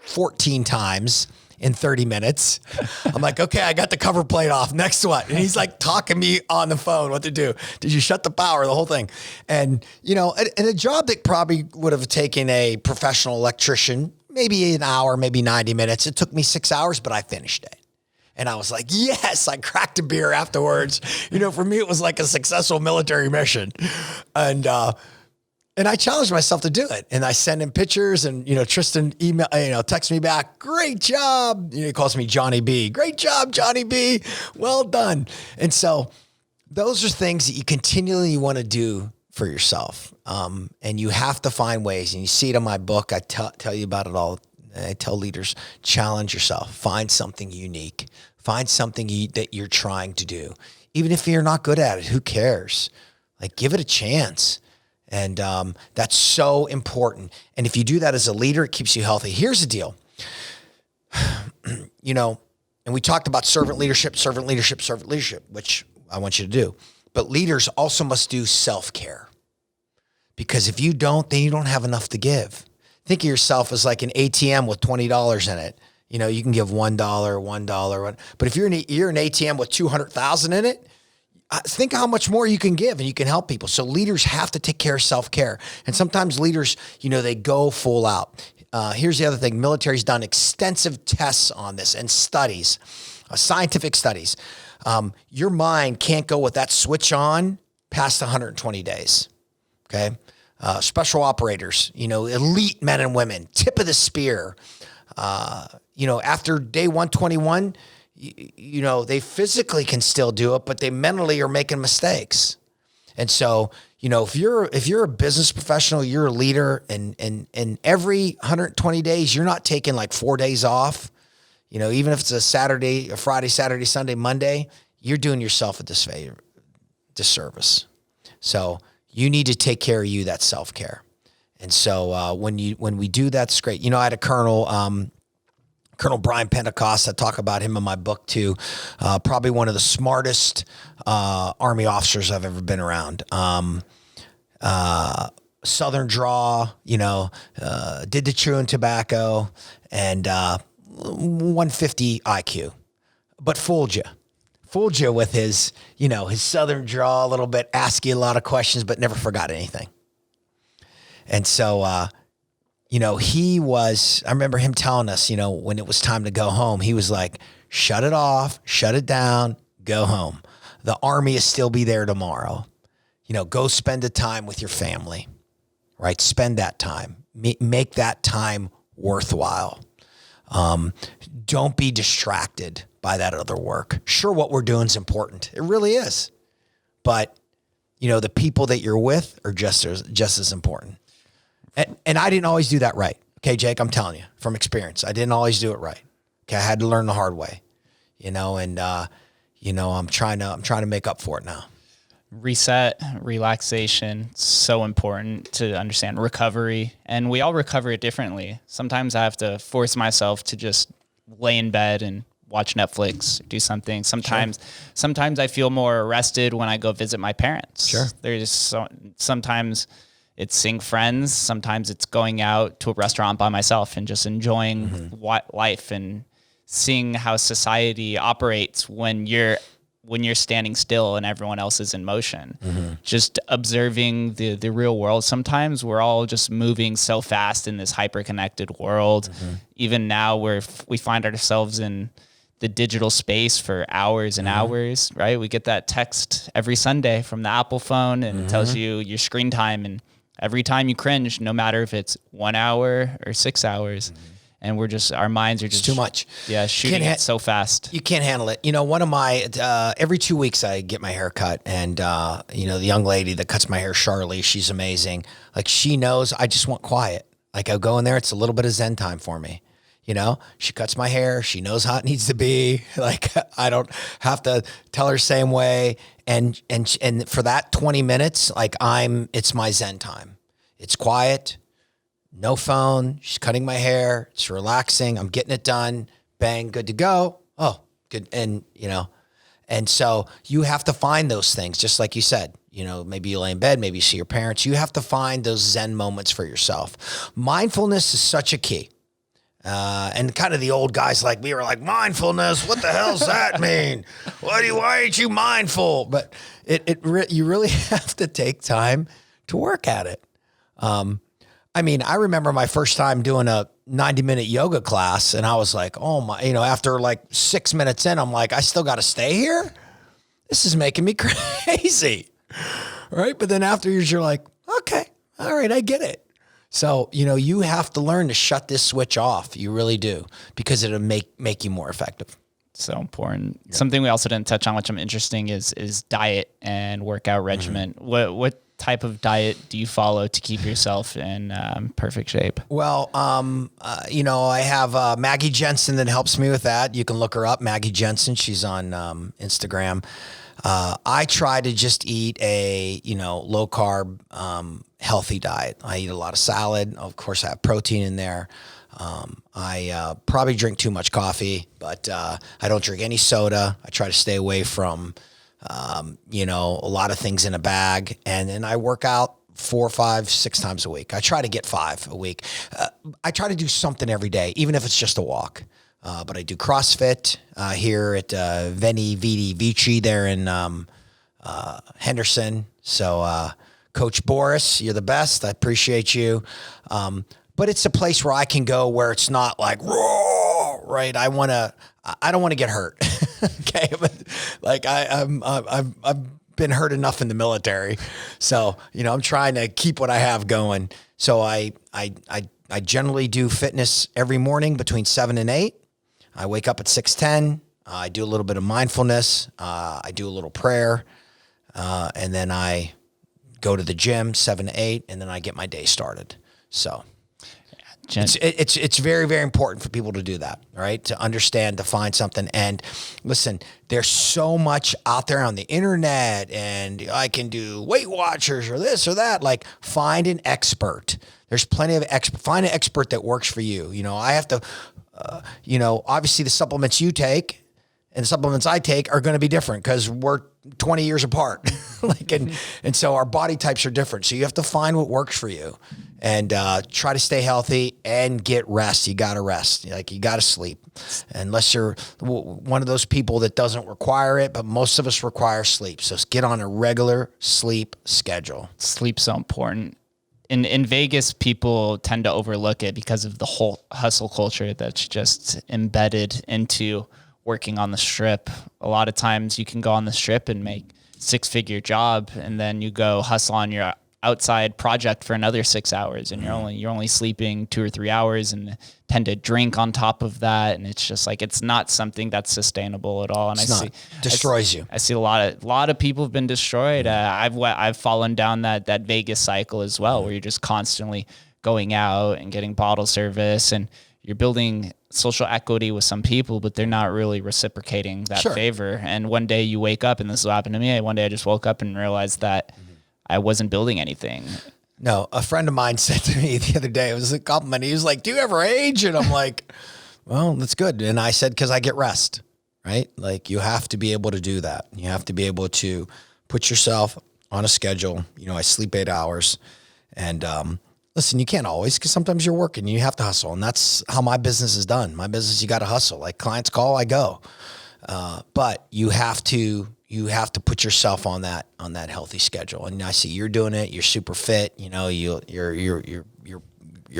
14 times in 30 minutes. I'm like, okay, I got the cover plate off. Next what? And he's like talking me on the phone what to do. Did you shut the power? The whole thing. And, and a job that probably would have taken a professional electrician, maybe an hour, maybe 90 minutes. It took me 6 hours, but I finished it. And I was like, yes, I cracked a beer afterwards. For me, it was like a successful military mission. And I challenged myself to do it. And I sent him pictures and, Tristan texts me back, great job. He calls me Johnny B. Great job, Johnny B. Well done. And so those are things that you continually want to do for yourself. And you have to find ways, and you see it in my book. I tell you about it all. I tell leaders, challenge yourself, find something unique, find something that you're trying to do. Even if you're not good at it, who cares? Like, give it a chance. And that's so important. And if you do that as a leader, it keeps you healthy. Here's the deal. And we talked about servant leadership, which I want you to do. But leaders also must do self-care. Because if you don't, then you don't have enough to give. Think of yourself as like an ATM with $20 in it. You can give $1. But if you're an ATM with 200,000 in it, think how much more you can give and you can help people. So leaders have to take care of self-care. And sometimes leaders, they go full out. Here's the other thing. Military's done extensive tests on this and studies, scientific studies. Your mind can't go with that switch on past 120 days. Okay. Special operators, elite men and women, tip of the spear. After day 121, they physically can still do it, but they mentally are making mistakes. And so, if you're a business professional, you're a leader, and every 120 days, you're not taking like 4 days off, even if it's a Friday, Saturday, Sunday, Monday, you're doing yourself a disservice. So you need to take care of you, that self-care. And so when we do that, it's great. I had a Colonel Brian Pentecost. I talk about him in my book too. Probably one of the smartest Army officers I've ever been around. Southern draw, did the chewing tobacco, and 150 IQ, but fooled you with his Southern draw a little bit, ask you a lot of questions, but never forgot anything. And so, I remember him telling us, when it was time to go home, he was like, shut it off, shut it down, go home. The Army will still be there tomorrow. Go spend the time with your family, right? Spend that time, make that time worthwhile. Don't be distracted by that other work. Sure, what we're doing is important. It really is. But, the people that you're with are just as important. And I didn't always do that right. Okay, Jake, I'm telling you from experience, I didn't always do it right. Okay. I had to learn the hard way, and I'm trying to make up for it now. Reset, relaxation, so important to understand. Recovery, and we all recover it differently. Sometimes I have to force myself to just lay in bed and watch Netflix, do something. Sometimes I feel more arrested when I go visit my parents. Sure. Sometimes it's seeing friends. Sometimes it's going out to a restaurant by myself and just enjoying life and seeing how society operates when you're standing still and everyone else is in motion. Just observing the real world. Sometimes we're all just moving so fast in this hyper-connected world. Even now we find ourselves in the digital space for hours and hours, right? We get that text every Sunday from the Apple phone and it tells you your screen time. And every time you cringe, no matter if it's 1 hour or 6 hours. And our minds are just too much. Yeah. Shooting it so fast. You can't handle it. One of my, every 2 weeks I get my hair cut, and, the young lady that cuts my hair, Charlie, she's amazing. Like, she knows I just want quiet. Like, I go in there, it's a little bit of Zen time for me. She cuts my hair. She knows how it needs to be. Like, I don't have to tell her same way. And for that 20 minutes, like, it's my Zen time. It's quiet. No phone. She's cutting my hair. It's relaxing. I'm getting it done. Bang, good to go. Oh, good. And so you have to find those things, just like you said. Maybe you lay in bed, maybe you see your parents. You have to find those Zen moments for yourself. Mindfulness is such a key. And kind of the old guys like me were like, mindfulness, what the hell's that mean? Why ain't you mindful? But you really have to take time to work at it. I remember my first time doing a 90-minute yoga class, and I was like, oh my, after like 6 minutes in, I'm like, I still got to stay here? This is making me crazy. Right? But then afterwards, you're like, okay, all right, I get it. So, you have to learn to shut this switch off. You really do, because it'll make you more effective. So important. Yep. Something we also didn't touch on, which I'm interesting, is diet and workout regimen. What type of diet do you follow to keep yourself in perfect shape? Well, I have Maggie Jensen that helps me with that. You can look her up, Maggie Jensen. She's on Instagram. I try to just eat a, low carb, healthy diet. I eat a lot of salad. Of course, I have protein in there. I probably drink too much coffee, but I don't drink any soda. I try to stay away from, a lot of things in a bag. And then I work out 4, 5, 6 times a week. I try to get 5 a week. I try to do something every day, even if it's just a walk. But I do CrossFit here at Veni Vidi Vici there in Henderson. So Coach Boris, you're the best. I appreciate you. But it's a place where I can go where it's not like, raw, right? I don't want to get hurt. Okay. But like I've been hurt enough in the military. So, I'm trying to keep what I have going. So I generally do fitness every morning between 7 and 8. I wake up at 6:10. I do a little bit of mindfulness. I do a little prayer. And then I go to the gym 7 to 8, and then I get my day started. So it's very, very important for people to do that, right? To understand, to find something. And listen, there's so much out there on the internet, and I can do Weight Watchers or this or that. Like, find an expert. There's plenty of find an expert that works for you. I have to, obviously the supplements you take and the supplements I take are going to be different because we're 20 years apart. And so our body types are different. So you have to find what works for you, and try to stay healthy and get rest. You got to rest. You got to sleep, unless you're one of those people that doesn't require it, but most of us require sleep. So get on a regular sleep schedule. Sleep's so important. In Vegas, people tend to overlook it because of the whole hustle culture that's just embedded into working on the strip. A lot of times you can go on the strip and make 6-figure job, and then you go hustle on your outside project for another 6 hours, and you're only sleeping 2 or 3 hours, and tend to drink on top of that. And it's just like, it's not something that's sustainable at all. And destroys you. I see a lot of people have been destroyed. I've fallen down that Vegas cycle as well, where you're just constantly going out and getting bottle service, and you're building social equity with some people, but they're not really reciprocating that favor. And one day you wake up, and this will happen to me. One day I just woke up and realized that I wasn't building anything. No, a friend of mine said to me the other day, it was a compliment. He was like, do you ever age? And I'm like, well, that's good. And I said, because I get rest, right? Like, you have to be able to do that. You have to be able to put yourself on a schedule. I sleep 8 hours, and, listen, you can't always, because sometimes you're working, you have to hustle. And that's how my business is done. My business, you got to hustle. Like, clients call, I go. But you have to put yourself on that healthy schedule. And I see you're doing it. You're super fit. You're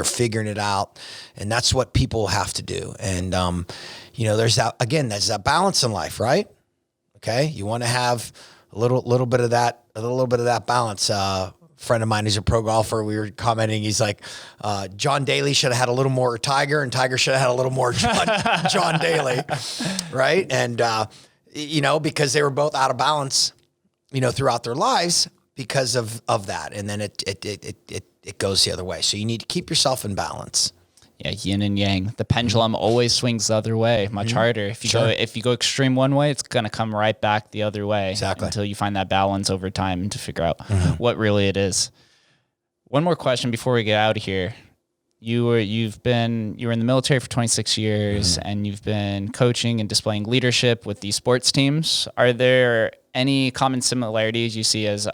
figuring it out, and that's what people have to do. And there's that balance in life, right? Okay, you want to have a little bit of that balance friend of mine who's a pro golfer, we were commenting, he's like, John Daly should have had a little more Tiger, and Tiger should have had a little more John Daly, right? And, because they were both out of balance, throughout their lives because of that. And then it goes the other way. So you need to keep yourself in balance. Yeah, yin and yang. The pendulum always swings the other way, much harder. If you go extreme one way, it's going to come right back the other way. Exactly. Until you find that balance over time to figure out what really it is. One more question before we get out of here. You were in the military for 26 years and you've been coaching and displaying leadership with these sports teams. Are there any common similarities you see as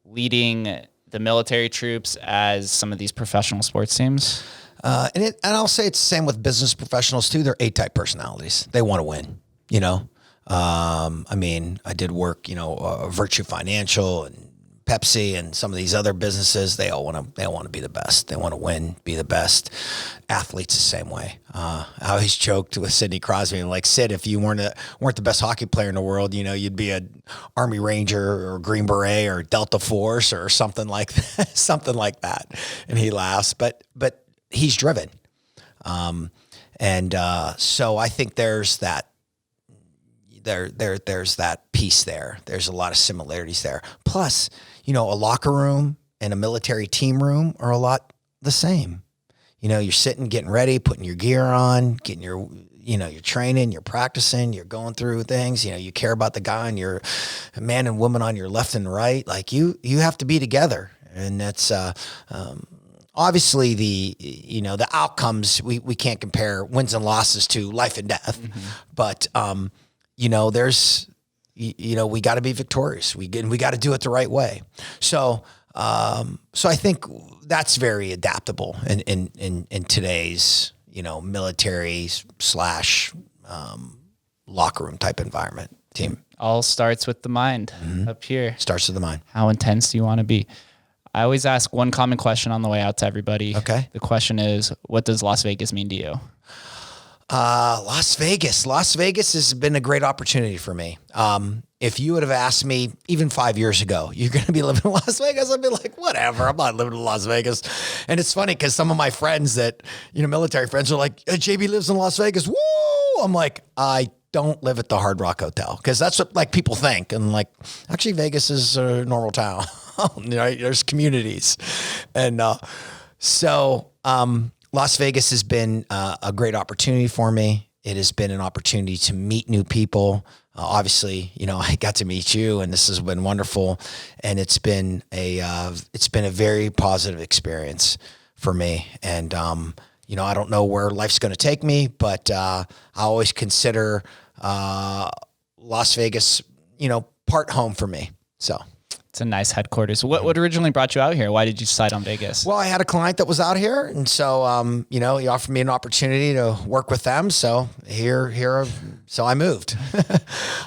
leading the military troops as some of these professional sports teams? And I'll say it's the same with business professionals too. They're A-type personalities. They want to win, I did work, Virtue Financial and Pepsi and some of these other businesses. They all want to be the best. They want to win, be the best. Athletes the same way. I always joked with Sidney Crosby and like, Sid, if you weren't the best hockey player in the world, you'd be a Army Ranger or Green Beret or Delta Force or something like that, And he laughs, but he's driven. So I think there's that, there's that piece there. There's a lot of similarities there. Plus, a locker room and a military team room are a lot the same. You're sitting, getting ready, putting your gear on, getting you're training, you're practicing, you're going through things, you care about the guy and your man and woman on your left and right. Like you have to be together. And that's, obviously the outcomes, we can't compare wins and losses to life and death, but, there's, we got to be victorious. We got to do it the right way. So I think that's very adaptable in today's, military / locker room type environment team. All starts with the mind up here. Starts with the mind. How intense do you want to be? I always ask one common question on the way out to everybody. Okay. The question is, what does Las Vegas mean to you? Las Vegas has been a great opportunity for me. If you would have asked me even 5 years ago, you're going to be living in Las Vegas, I'd be like, whatever, I'm not living in Las Vegas. And it's funny because some of my friends that, military friends are like, JB lives in Las Vegas. Woo! I'm like, I don't live at the Hard Rock Hotel because that's what like people think. And like, actually Vegas is a normal town. Right? There's communities. And, Las Vegas has been a great opportunity for me. It has been an opportunity to meet new people. Obviously, I got to meet you, and this has been wonderful. And it's been a very positive experience for me. And I don't know where life's going to take me, but I always consider Las Vegas, part home for me. So. It's a nice headquarters. What originally brought you out here? Why did you decide on Vegas? Well, I had a client that was out here, and so he offered me an opportunity to work with them. So so I moved.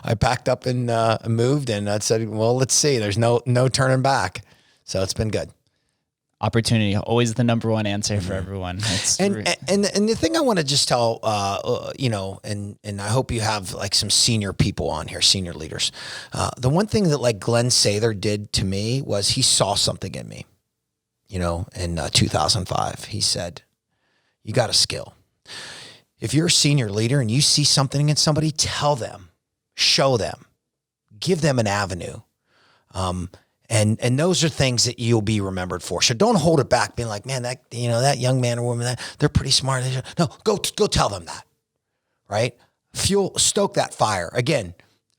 I packed up and moved, and I said, "Well, let's see. There's no turning back." So it's been good. Opportunity, always the number one answer for everyone. And the thing I want to just tell, and I hope you have like some senior people on here, senior leaders. The one thing that like Glenn Sather did to me was he saw something in me, in 2005. He said, you got a skill. If you're a senior leader and you see something in somebody, tell them, show them, give them an avenue. And those are things that you'll be remembered for. So don't hold it back being like, man, that young man or woman, they're pretty smart. No, go tell them that, right? Stoke that fire. Again,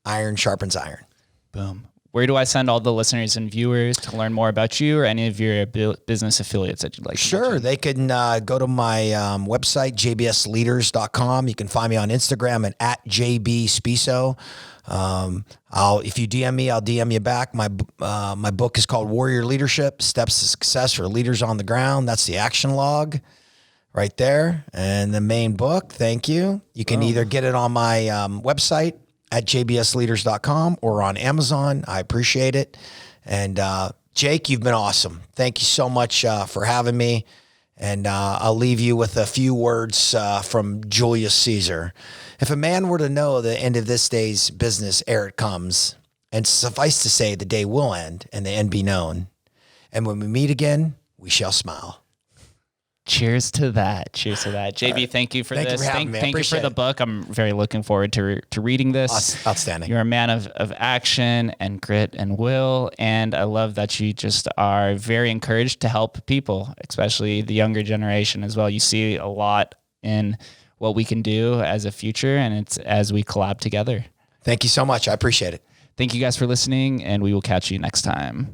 iron sharpens iron. Boom. Where do I send all the listeners and viewers to learn more about you or any of your business affiliates that you'd like to Sure. mention? They can go to my website, jbsleaders.com. You can find me on Instagram at JB Spisso. If you DM me, I'll DM you back. My book is called Warrior Leadership, Steps to Success for Leaders on the Ground. That's the action log right there. And the main book. Thank you. You can either get it on my website at jbsleaders.com or on Amazon. I appreciate it. And Jake, you've been awesome. Thank you so much for having me. And I'll leave you with a few words from Julius Caesar. If a man were to know the end of this day's business ere it comes, and suffice to say the day will end and the end be known, And when we meet again, we shall smile. Cheers to that. Cheers to that. JB, thank you for this. Thank you for the book. I'm very looking forward to reading this. Outstanding. You're a man of action and grit and will. And I love that you just are very encouraged to help people, especially the younger generation as well. You see a lot in what we can do as a future, and it's as we collab together. Thank you so much. I appreciate it. Thank you guys for listening, and we will catch you next time.